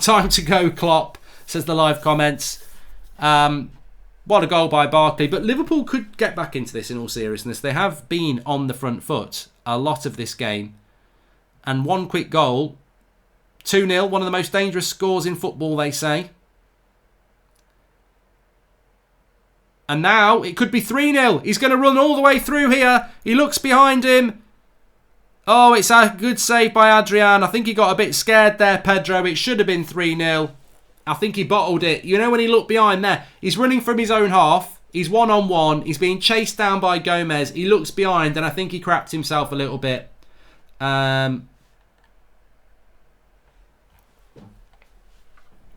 Time to go, Klopp, says the live comments. What a goal by Barkley. But Liverpool could get back into this in all seriousness. They have been on the front foot a lot of this game. And one quick goal. 2-0, one of the most dangerous scores in football, they say. And now it could be 3-0. He's going to run all the way through here. He looks behind him. Oh, it's a good save by Adrian. I think he got a bit scared there, Pedro. It should have been 3-0. I think he bottled it. You know when he looked behind there? He's running from his own half. He's one-on-one. He's being chased down by Gomez. He looks behind and I think he crapped himself a little bit.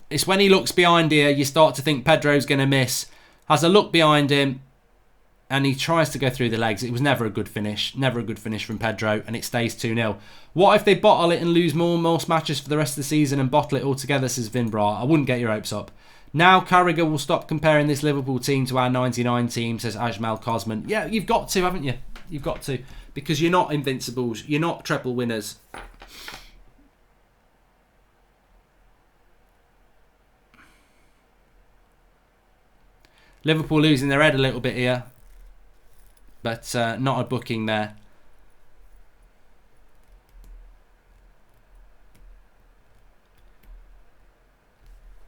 It's when he looks behind here, you start to think Pedro's going to miss. Has a look behind him, and he tries to go through the legs. It was never a good finish. Never a good finish from Pedro, and it stays 2-0. What if they bottle it and lose more matches for the rest of the season and bottle it all together, says Vinbra? I wouldn't get your hopes up. Now Carragher will stop comparing this Liverpool team to our 99 team, says Ajmal Cosman. Yeah, you've got to, haven't you? You've got to. Because you're not invincibles. You're not treble winners. Liverpool losing their head a little bit here. But not a booking there.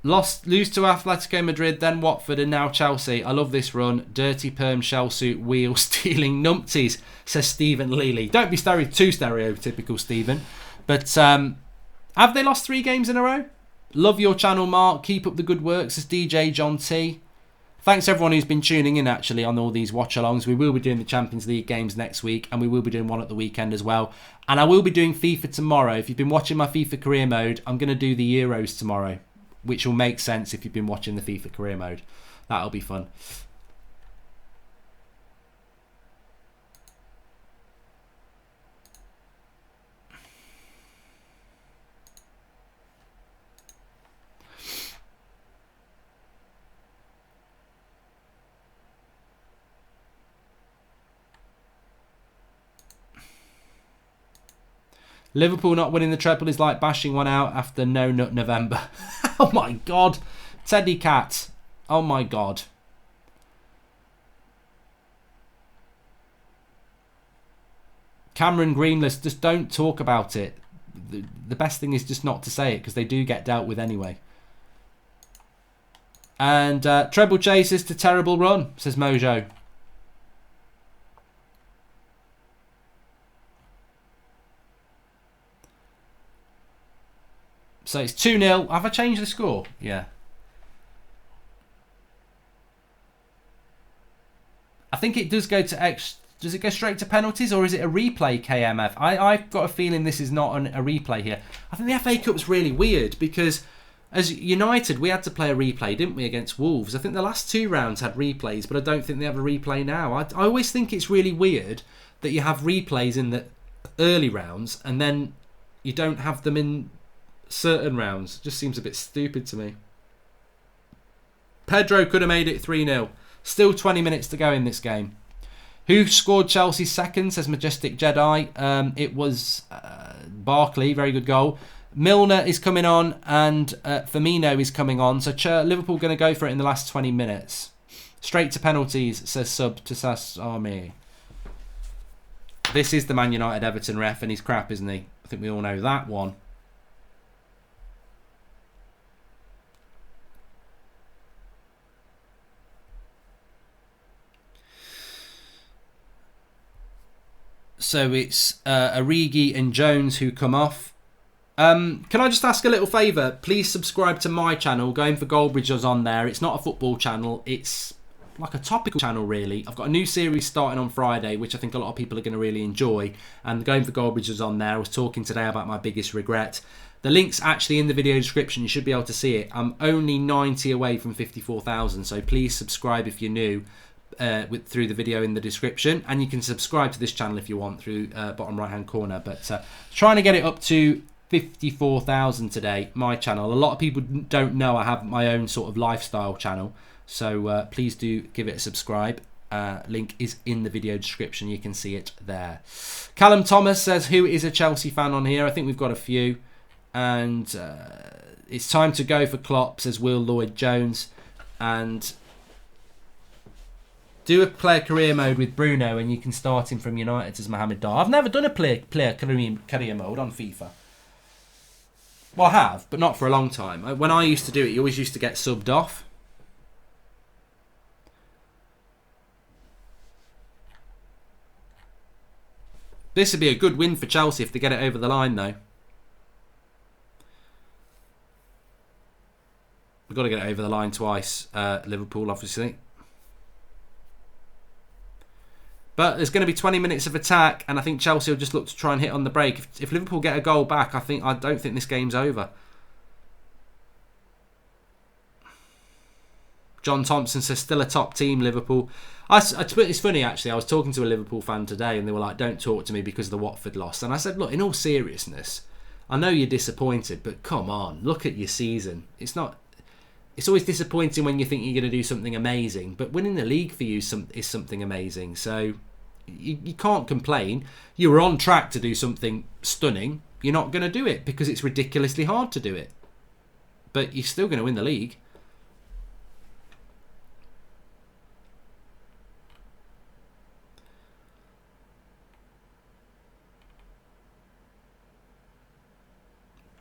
Lose to Atletico Madrid, then Watford, and now Chelsea. I love this run. Dirty perm shell suit wheel stealing numpties, says Stephen Leely. Don't be too stereotypical, Stephen. But have they lost 3 games in a row? Love your channel, Mark. Keep up the good work, says DJ John T. Thanks everyone who's been tuning in actually on all these watch-alongs. We will be doing the Champions League games next week, and we will be doing one at the weekend as well. And I will be doing FIFA tomorrow. If you've been watching my FIFA career mode, I'm going to do the Euros tomorrow, which will make sense if you've been watching the FIFA career mode. That'll be fun. Liverpool not winning the treble is like bashing one out after No Nut November. Oh my God. Teddy Cat. Oh my God. Cameron Greenless, just don't talk about it. The best thing is just not to say it, because they do get dealt with anyway. And treble chases to terrible run, says Mojo. So it's 2-0. Have I changed the score? Yeah. I think it does go to X. Does it go straight to penalties, or is it a replay, KMF? I've got a feeling this is not a replay here. I think the FA Cup's really weird, because as United, we had to play a replay, didn't we, against Wolves? I think the last 2 rounds had replays, but I don't think they have a replay now. I always think it's really weird that you have replays in the early rounds, and then you don't have them in certain rounds. Just seems a bit stupid to me. Pedro could have made it 3-0. Still 20 minutes to go in this game. Who scored Chelsea's second, says Majestic Jedi? It was Barkley. Very good goal. Milner is coming on, and Firmino is coming on. So Liverpool going to go for it in the last 20 minutes. Straight to penalties, says Sub to Sas Army. This is the Man United Everton ref, and he's crap, isn't he? I think we all know that one. So it's Origi and Jones who come off. Can I just ask a little favour? Please subscribe to my channel. Going for Goldbridge is on there. It's not a football channel. It's like a topical channel, really. I've got a new series starting on Friday, which I think a lot of people are going to really enjoy. And Going for Goldbridge is on there. I was talking today about my biggest regret. The link's actually in the video description. You should be able to see it. I'm only 90 away from 54,000. So please subscribe if you're new. Through the video in the description, and you can subscribe to this channel if you want through bottom right hand corner. But trying to get it up to 54,000 today, my channel. A lot of people don't know I have my own sort of lifestyle channel, so please do give it a subscribe. Link is in the video description. You can see it there. Callum Thomas says, who is a Chelsea fan on here? I think we've got a few. And it's time to go for Klopp, says Will Lloyd Jones. And do a player career mode with Bruno, and you can start him from United as Mohamed Dar. I've never done a player career mode on FIFA. Well, I have, but not for a long time. When I used to do it, you always used to get subbed off. This would be a good win for Chelsea if they get it over the line, though. We've got to get it over the line twice. Liverpool, obviously. But there's going to be 20 minutes of attack, and I think Chelsea will just look to try and hit on the break. If Liverpool get a goal back, I don't think this game's over. John Thompson says still a top team, Liverpool. It's funny actually. I was talking to a Liverpool fan today, and they were like, "Don't talk to me because of the Watford loss." And I said, "Look, in all seriousness, I know you're disappointed, but come on, look at your season. It's not. It's always disappointing when you think you're going to do something amazing, but winning the league for you is something amazing. So you can't complain. You were on track to do something stunning. You're not going to do it because it's ridiculously hard to do it, but you're still going to win the league."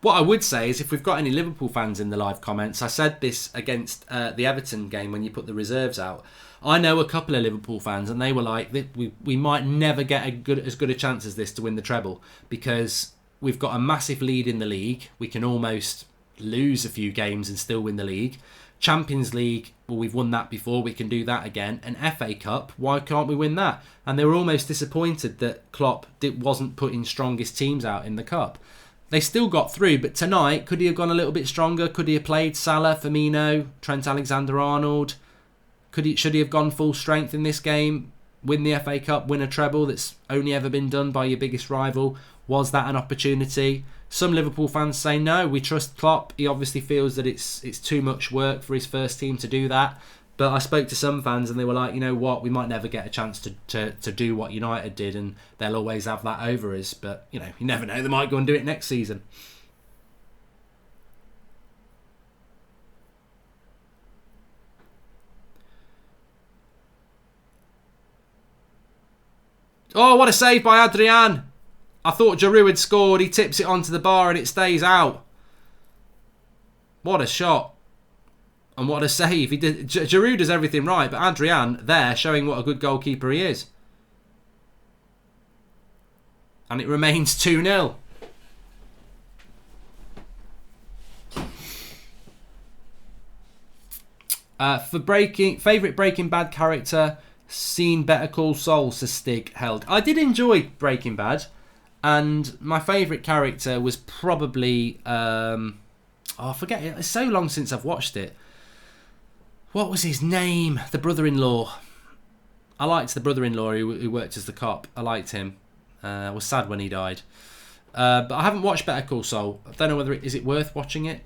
What I would say is if we've got any Liverpool fans in the live comments, I said this against the Everton game when you put the reserves out. I know a couple of Liverpool fans and they were like, we might never get as good a chance as this to win the treble because we've got a massive lead in the league. We can almost lose a few games and still win the league. Champions League, well, we've won that before. We can do that again. And FA Cup, why can't we win that? And they were almost disappointed that Klopp wasn't putting strongest teams out in the Cup. They still got through, but tonight, could he have gone a little bit stronger? Could he have played Salah, Firmino, Trent Alexander-Arnold? Should he have gone full strength in this game? Win the FA Cup, win a treble that's only ever been done by your biggest rival? Was that an opportunity? Some Liverpool fans say no, we trust Klopp. He obviously feels that it's too much work for his first team to do that. But I spoke to some fans and they were like, you know what, we might never get a chance to do what United did and they'll always have that over us. But, you know, you never know, they might go and do it next season. Oh, what a save by Adrian. I thought Giroud had scored. He tips it onto the bar and it stays out. What a shot. And what a save. Giroud does everything right, but Adrian there showing what a good goalkeeper he is. And it remains 2-0. Favourite Breaking Bad character, seen Better Call Saul, says Stig Held. I did enjoy Breaking Bad, and my favourite character was probably... I forget, it's so long since I've watched it. What was his name? The brother-in-law. I liked the brother-in-law who worked as the cop. I liked him. I was sad when he died. But I haven't watched Better Call Saul. I don't know whether is it worth watching it.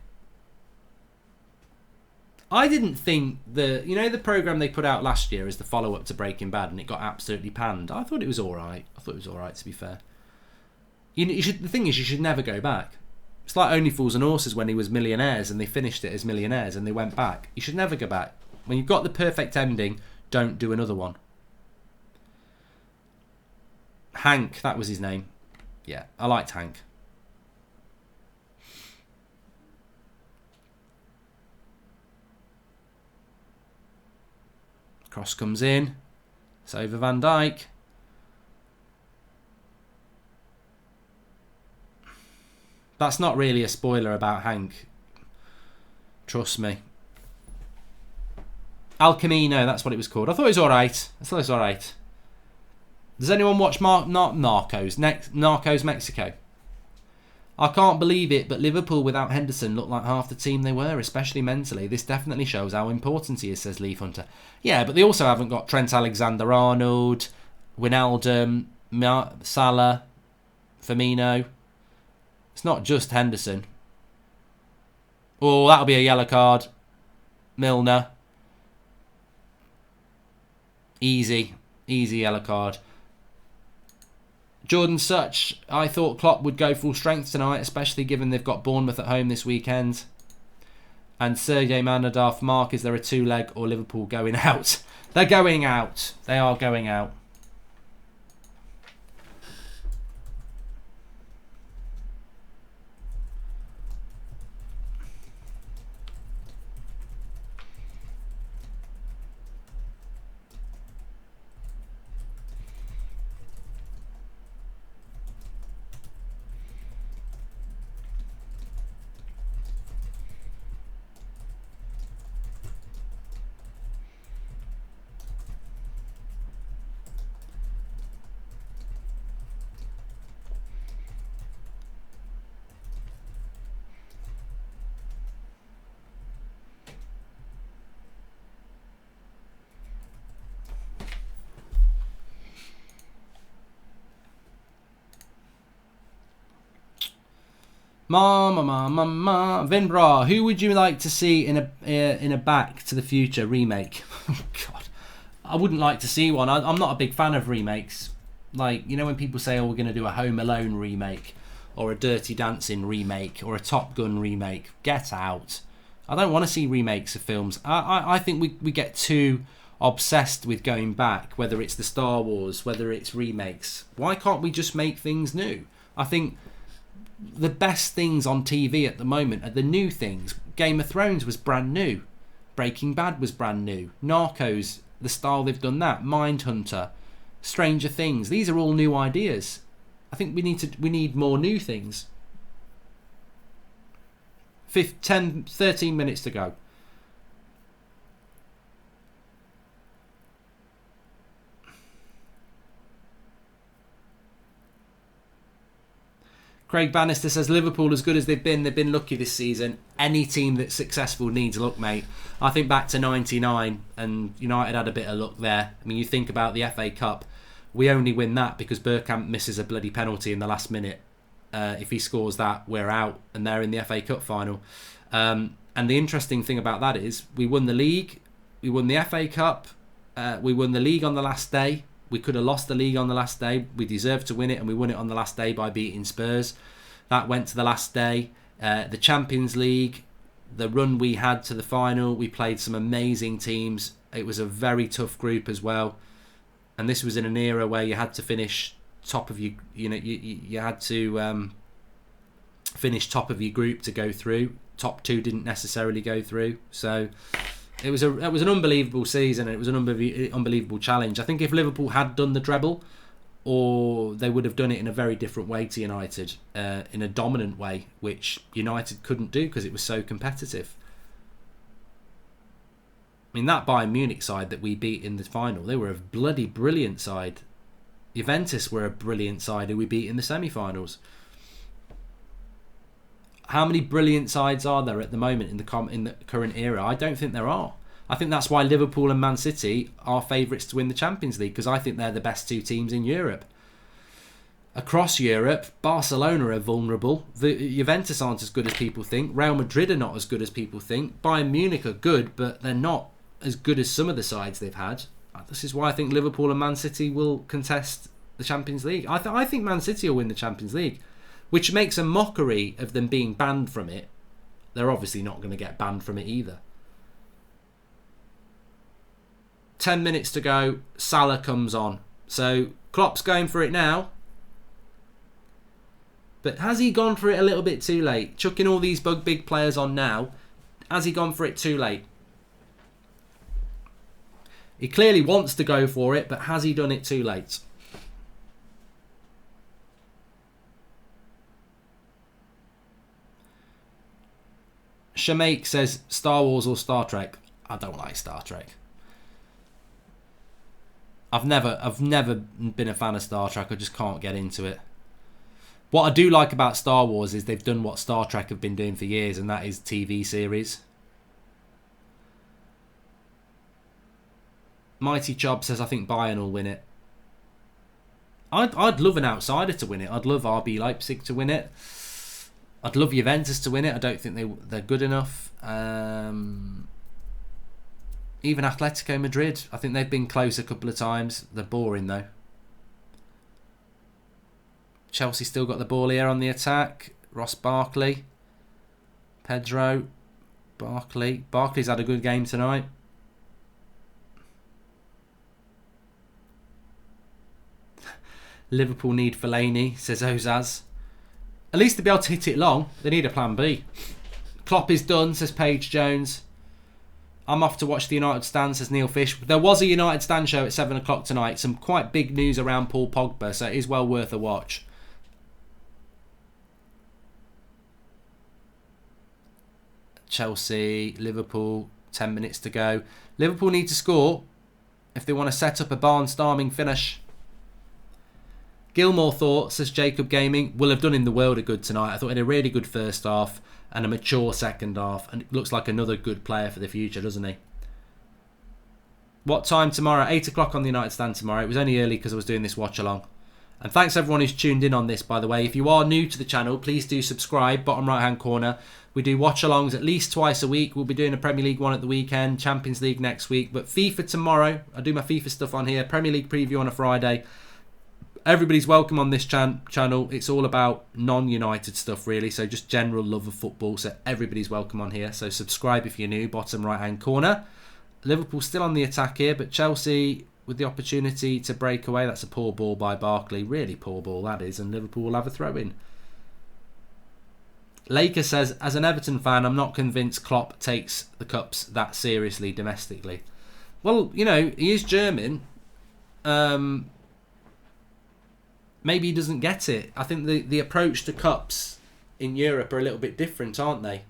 I didn't think the programme they put out last year as the follow-up to Breaking Bad and it got absolutely panned. I thought it was alright. To be fair. The thing is, you should never go back. It's like Only Fools and Horses when he was Millionaires and they finished it as Millionaires and they went back. You should never go back. When you've got the perfect ending, don't do another one. Hank, that was his name. Yeah, I liked Hank. Cross comes in. It's over Van Dijk. That's not really a spoiler about Hank. Trust me. El Camino, that's what it was called. I thought it was alright. Does anyone watch Narcos Mexico? I can't believe it, but Liverpool without Henderson looked like half the team they were, especially mentally. This definitely shows how important he is, says Leaf Hunter. Yeah, but they also haven't got Trent Alexander-Arnold, Wijnaldum, Salah, Firmino. It's not just Henderson. Oh, that'll be a yellow card. Milner. Easy yellow card. Jordan Such, I thought Klopp would go full strength tonight, especially given they've got Bournemouth at home this weekend. And Sergei Manadov, Mark, is there a two-leg or Liverpool going out? They're going out. They are going out. Vinbra, who would you like to see in a Back to the Future remake? Oh, God, I wouldn't like to see one. I'm not a big fan of remakes. Like, you know, when people say, "Oh, we're going to do a Home Alone remake, or a Dirty Dancing remake, or a Top Gun remake," get out. I don't want to see remakes of films. I think we get too obsessed with going back, whether it's the Star Wars, whether it's remakes. Why can't we just make things new? I think the best things on TV at the moment are the new things. Game of Thrones was brand new. Breaking Bad was brand new. Narcos, the style they've done that. Mindhunter, Stranger Things. These are all new ideas. I think we need more new things. 13 minutes to go. Craig Bannister says Liverpool, as good as they've been lucky this season. Any team that's successful needs luck, mate. I think back to 99 and United had a bit of luck there. I mean, you think about the FA Cup. We only win that because Bergkamp misses a bloody penalty in the last minute. If he scores that, we're out and they're in the FA Cup final. And the interesting thing about that is we won the league, we won the FA Cup, we won the league on the last day. We could have lost the league on the last day. We deserved to win it, and we won it on the last day by beating Spurs. That went to the last day. The Champions League, the run we had to the final, we played some amazing teams. It was a very tough group as well. And this was in an era where you had to finish top of your, you had to finish top of your group to go through. Top two didn't necessarily go through. So it was an unbelievable season, and it was an unbelievable challenge. I think if Liverpool had done the treble, or they would have done it in a very different way to United, in a dominant way, which United couldn't do because it was so competitive. I mean, that Bayern Munich side that we beat in the final, they were a bloody brilliant side. Juventus were a brilliant side who we beat in the semi-finals. How many brilliant sides are there at the moment in the current era? I don't think there are. I think that's why Liverpool and Man City are favourites to win the Champions League, because I think they're the best two teams in Europe. Across Europe, Barcelona are vulnerable. The Juventus aren't as good as people think. Real Madrid are not as good as people think. Bayern Munich are good, but they're not as good as some of the sides they've had. This is why I think Liverpool and Man City will contest the Champions League. I think Man City will win the Champions League, which makes a mockery of them being banned from it. They're obviously not going to get banned from it either. 10 minutes to go. Salah comes on. So Klopp's going for it now. But has he gone for it a little bit too late? Chucking all these big players on now. Has he gone for it too late? He clearly wants to go for it, but has he done it too late? Shamaik says Star Wars or Star Trek. I don't like Star Trek. I've never been a fan of Star Trek. I just can't get into it. What I do like about Star Wars is they've done what Star Trek have been doing for years, and that is TV series. Mighty Chob says I think Bayern will win it. I'd love an outsider to win it. I'd love RB Leipzig to win it. I'd love Juventus to win it. I don't think they're good enough. Even Atletico Madrid. I think they've been close a couple of times. They're boring though. Chelsea still got the ball here on the attack. Ross Barkley. Pedro. Barkley. Barkley's had a good game tonight. Liverpool need Fellaini, says Ozaz. At least to be able to hit it long, they need a plan B. Klopp is done, says Paige Jones. I'm off to watch the United stand, says Neil Fish. There was a United stand show at 7 o'clock tonight. Some quite big news around Paul Pogba, so it is well worth a watch. Chelsea, Liverpool, 10 minutes to go. Liverpool need to score if they want to set up a barnstorming finish. Gilmore thought, says Jacob Gaming, will have done in the world of good tonight. I thought he had a really good first half and a mature second half, and it looks like another good player for the future, doesn't he? What time tomorrow? 8 o'clock on the United stand tomorrow. It was only early because I was doing this watch along. And thanks everyone who's tuned in on this, by the way. If you are new to the channel, please do subscribe, bottom right hand corner. We do watch-alongs at least twice a week. We'll be doing a Premier League one at the weekend, Champions League next week. But FIFA tomorrow, I do my FIFA stuff on here, Premier League preview on a Friday. Everybody's welcome on this channel. It's all about non-United stuff, really. So just general love of football. So everybody's welcome on here. So subscribe if you're new, bottom right-hand corner. Liverpool still on the attack here, but Chelsea with the opportunity to break away. That's a poor ball by Barkley. Really poor ball, that is. And Liverpool will have a throw-in. Laker says, as an Everton fan, I'm not convinced Klopp takes the Cups that seriously domestically. Well, you know, he is German. Maybe he doesn't get it. I think the approach to Cups in Europe are a little bit different, aren't they?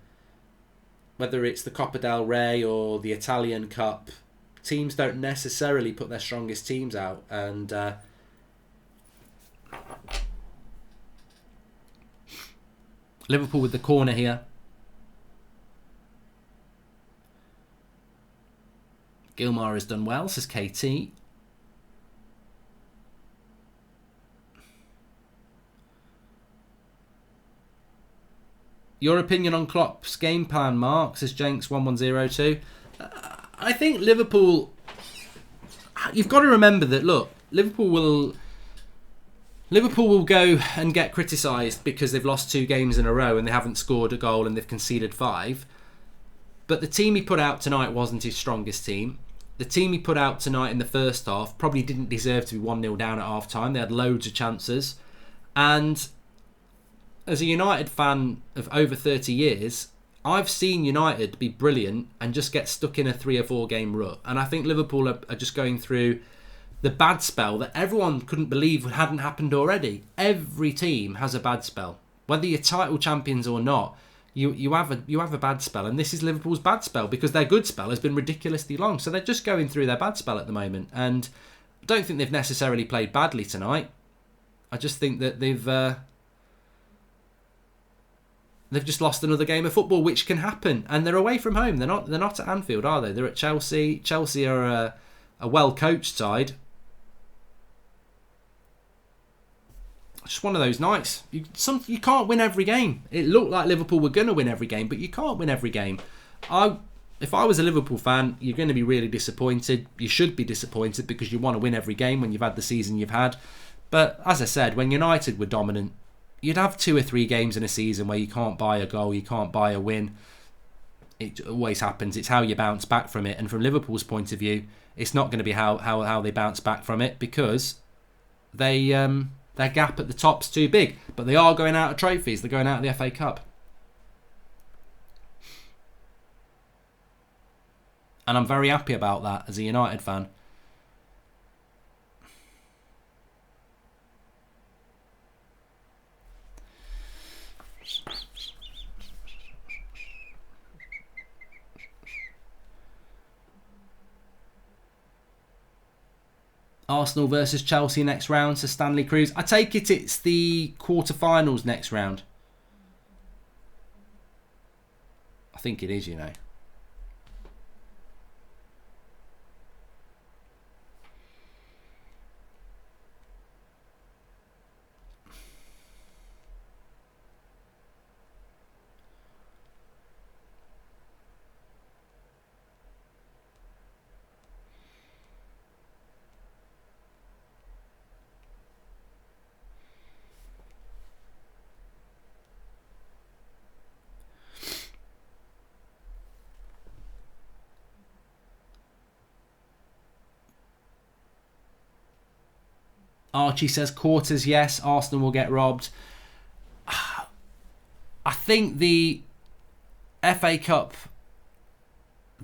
Whether it's the Coppa del Rey or the Italian Cup, teams don't necessarily put their strongest teams out. And Liverpool with the corner here. Gilmar has done well, says KT. Your opinion on Klopp's game plan, Mark, says Jenks1102. I think Liverpool, you've got to remember that, look, Liverpool will go and get criticised because they've lost 2 games in a row and they haven't scored a goal and they've conceded 5. But the team he put out tonight wasn't his strongest team. The team he put out tonight in the first half probably didn't deserve to be 1-0 down at half time. They had loads of chances. And as a United fan of over 30 years, I've seen United be brilliant and just get stuck in a 3 or 4 game rut. And I think Liverpool are just going through the bad spell that everyone couldn't believe hadn't happened already. Every team has a bad spell. Whether you're title champions or not, you have a bad spell. And this is Liverpool's bad spell because their good spell has been ridiculously long. So they're just going through their bad spell at the moment. And I don't think they've necessarily played badly tonight. I just think that they've just lost another game of football, which can happen. And they're away from home. They're not at Anfield, are they? They're at Chelsea. Chelsea are a well-coached side. Just one of those nights. You can't win every game. It looked like Liverpool were going to win every game, but you can't win every game. If I was a Liverpool fan, you're going to be really disappointed. You should be disappointed because you want to win every game when you've had the season you've had. But as I said, when United were dominant, you'd have 2 or 3 games in a season where you can't buy a goal, you can't buy a win. It always happens. It's how you bounce back from it. And from Liverpool's point of view, it's not going to be how they bounce back from it because their gap at the top's too big. But they are going out of trophies. They're going out of the FA Cup. And I'm very happy about that as a United fan. Arsenal versus Chelsea next round, so Stanley Cruz. I take it's the quarterfinals next round. I think it is, you know. Archie says quarters, yes. Arsenal will get robbed. I think the FA Cup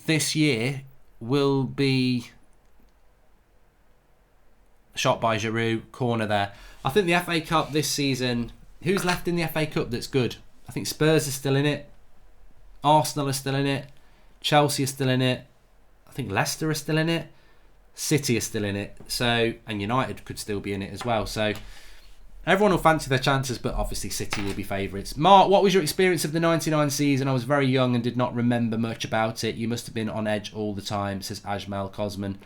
this year will be shot by Giroud, corner there. I think the FA Cup this season, who's left in the FA Cup that's good? I think Spurs are still in it. Arsenal are still in it. Chelsea are still in it. I think Leicester are still in it. City is still in it, so and United could still be in it as well. So everyone will fancy their chances, but obviously City will be favourites. Mark, what was your experience of the 99 season? I was very young and did not remember much about it. You must have been on edge all the time, says Ajmal Cosman.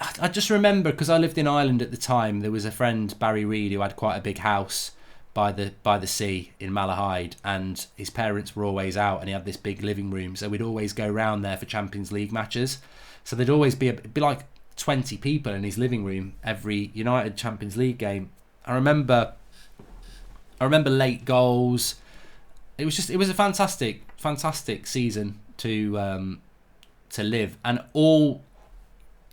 I just remember, because I lived in Ireland at the time, there was a friend, Barry Reid, who had quite a big house by the sea in Malahide, and his parents were always out, and he had this big living room, so we'd always go round there for Champions League matches. So there'd always be like 20 people in his living room every United Champions League game. I remember late goals. It was a fantastic season to live. And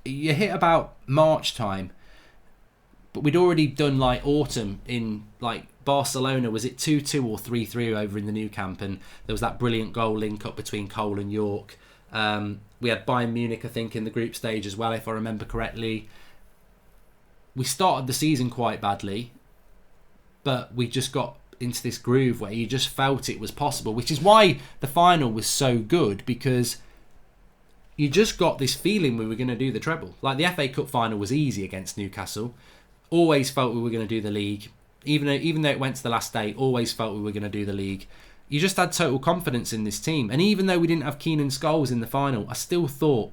you hit about March time, but we'd already done like autumn in like Barcelona. Was it 2-2 or 3-3 over in the new camp? And there was that brilliant goal link up between Cole and York. We had Bayern Munich, I think, in the group stage as well, if I remember correctly. We started the season quite badly, but we just got into this groove where you just felt it was possible, which is why the final was so good, because you just got this feeling we were going to do the treble. Like the FA Cup final was easy against Newcastle. Always felt we were going to do the league. Even though it went to the last day, always felt we were going to do the league. You just had total confidence in this team. And even though we didn't have Keenan Scholes in the final, I still thought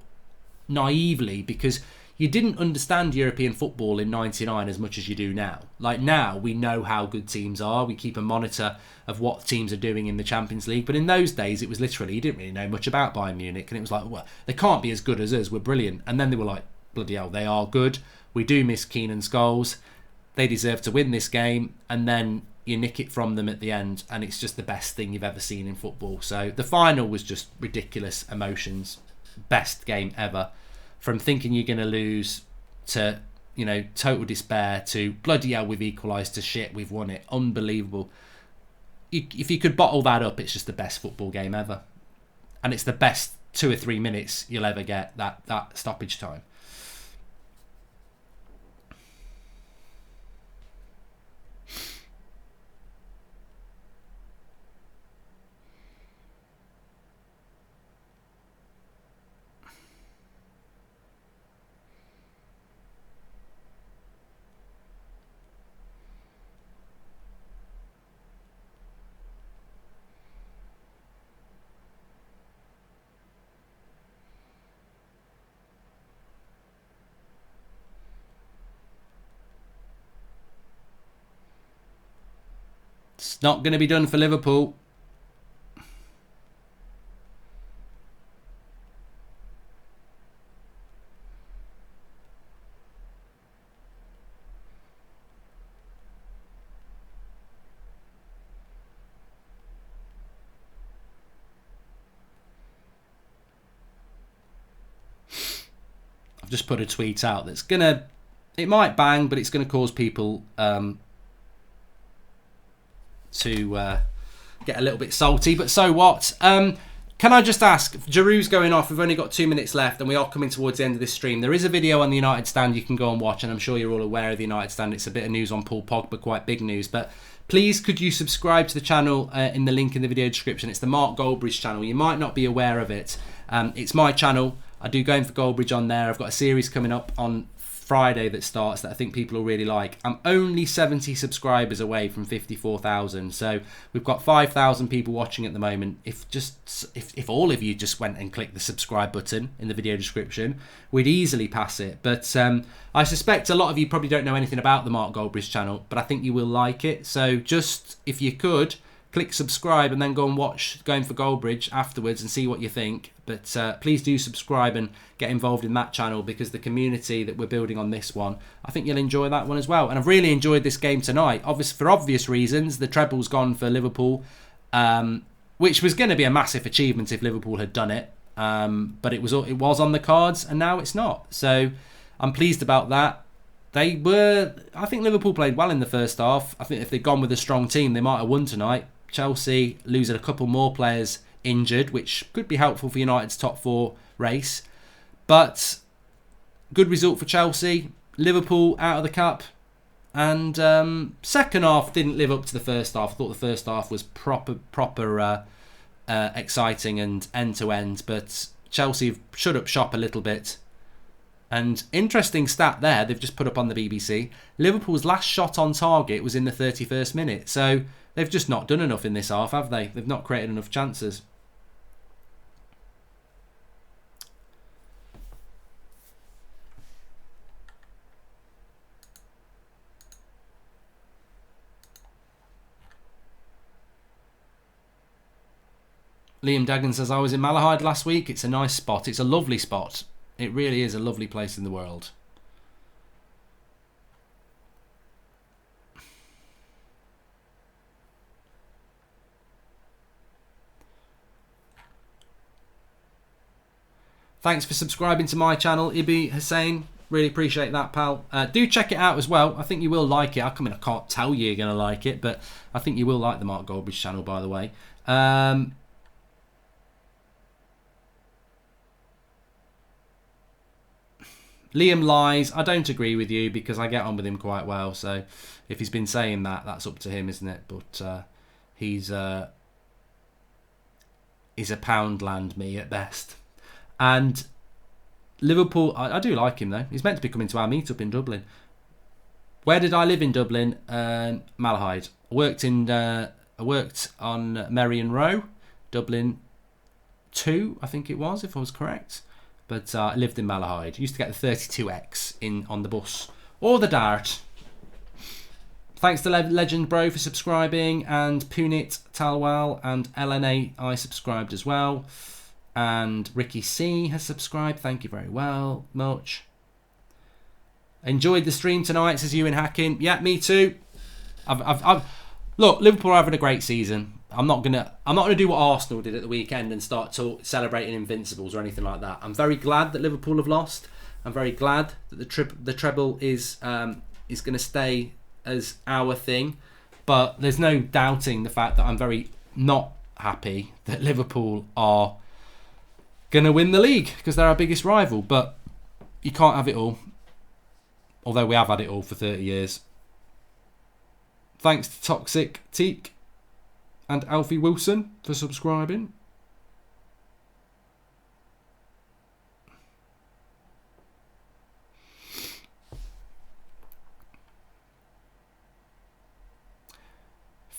naively, because you didn't understand European football in '99 as much as you do now. Like now, we know how good teams are. We keep a monitor of what teams are doing in the Champions League. But in those days, it was literally, you didn't really know much about Bayern Munich. And it was like, well, they can't be as good as us. We're brilliant. And then they were like, bloody hell, they are good. We do miss Keenan Scholes. They deserve to win this game. And then you nick it from them at the end, and it's just the best thing you've ever seen in football. So the final was just ridiculous emotions. Best game ever. From thinking you're going to lose to, total despair to bloody hell, we've equalised, to shit, we've won it. Unbelievable. If you could bottle that up, it's just the best football game ever. And it's the best 2 or 3 minutes you'll ever get, that stoppage time. It's not going to be done for Liverpool. I've just put a tweet out that's it might bang, but it's gonna cause people to get a little bit salty, but so what? Can I just ask, Giroud's going off, we've only got 2 minutes left and we are coming towards the end of this stream. There is a video on the United Stand you can go and watch, and I'm sure you're all aware of the United Stand. It's a bit of news on Paul Pogba, quite big news, but please could you subscribe to the channel in the link in the video description. It's the Mark Goldbridge channel. You might not be aware of it. It's my channel. I do Going for Goldbridge on there. I've got a series coming up on Friday that starts that I think people will really like. I'm only 70 subscribers away from 54,000, so we've got 5,000 people watching at the moment. If all of you just went and clicked the subscribe button in the video description, we'd easily pass it. But I suspect a lot of you probably don't know anything about the Mark Goldbridge channel, but I think you will like it. So just, if you could, click subscribe and then go and watch Going for Goldbridge afterwards and see what you think. But please do subscribe and get involved in that channel, because the community that we're building on this one, I think you'll enjoy that one as well. And I've really enjoyed this game tonight. For obvious reasons, the treble's gone for Liverpool, which was going to be a massive achievement if Liverpool had done it. But it was on the cards, and now it's not. So I'm pleased about that. I think Liverpool played well in the first half. I think if they'd gone with a strong team, they might have won tonight. Chelsea losing a couple more players injured, which could be helpful for United's top 4 race. But good result for Chelsea. Liverpool out of the cup. And second half didn't live up to the first half. I thought the first half was proper exciting and end-to-end. But Chelsea have shut up shop a little bit. And interesting stat there, they've just put up on the BBC. Liverpool's last shot on target was in the 31st minute. So they've just not done enough in this half, have they? They've not created enough chances. Liam Deggan says, I was in Malahide last week. It's a nice spot. It's a lovely spot. It really is a lovely place in the world. Thanks for subscribing to my channel, Ibi Hussein. Really appreciate that, pal. Do check it out as well. I think you will like it. I can't tell you you're going to like it, but I think you will like the Mark Goldbridge channel, by the way. Liam lies. I don't agree with you because I get on with him quite well. So if he's been saying that, that's up to him, isn't it? But he's a Poundland me at best. And Liverpool, I do like him though. He's meant to be coming to our meetup in Dublin. Where did I live in Dublin? Malahide. I worked on Merrion Row, Dublin 2, I think it was, if I was correct. But I lived in Malahide. Used to get the 32X on the bus or the Dart. Thanks to Legend Bro for subscribing, and Punit Talwal and LNA I subscribed as well. And Ricky C has subscribed. Thank you very much. Enjoyed the stream tonight, says Ewan Hacking. Yeah, me too. Look, Liverpool are having a great season. I'm not gonna do what Arsenal did at the weekend and start celebrating invincibles or anything like that. I'm very glad that Liverpool have lost. I'm very glad that the treble is going to stay as our thing. But there's no doubting the fact that I'm very not happy that Liverpool are going to win the league because they're our biggest rival. But you can't have it all. Although we have had it all for 30 years. Thanks to Toxic Teak and Alfie Wilson for subscribing.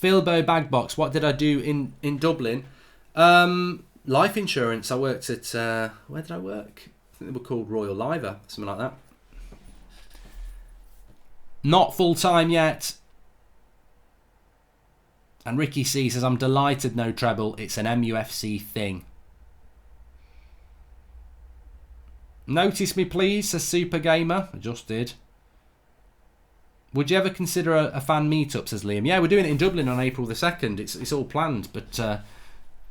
Philbo Bagbox, what did I do in Dublin? Life insurance. I worked at, where did I work? I think they were called Royal Liver, something like that. Not full-time yet. And Ricky C says, I'm delighted no treble. It's an MUFC thing. Notice me please, says Super Gamer. I just did. Would you ever consider a fan meetup, says Liam. Yeah, we're doing it in Dublin on April the 2nd. It's all planned, but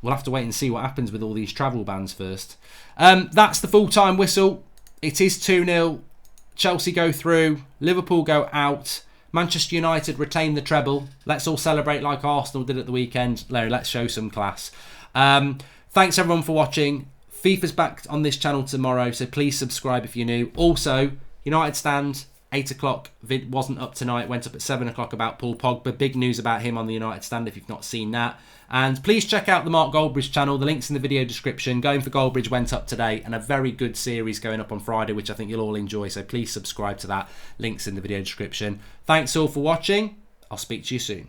we'll have to wait and see what happens with all these travel bans first. That's the full-time whistle. It is 2-0. Chelsea go through. Liverpool go out. Manchester United retain the treble. Let's all celebrate like Arsenal did at the weekend. Larry, let's show some class. Thanks everyone for watching. FIFA's back on this channel tomorrow, so please subscribe if you're new. Also, United Stand, 8 o'clock. Vid wasn't up tonight, went up at 7 o'clock about Paul Pogba. Big news about him on the United Stand if you've not seen that. And please check out the Mark Goldbridge channel. The link's in the video description. Going for Goldbridge went up today, and a very good series going up on Friday, which I think you'll all enjoy. So please subscribe to that. Link's in the video description. Thanks all for watching. I'll speak to you soon.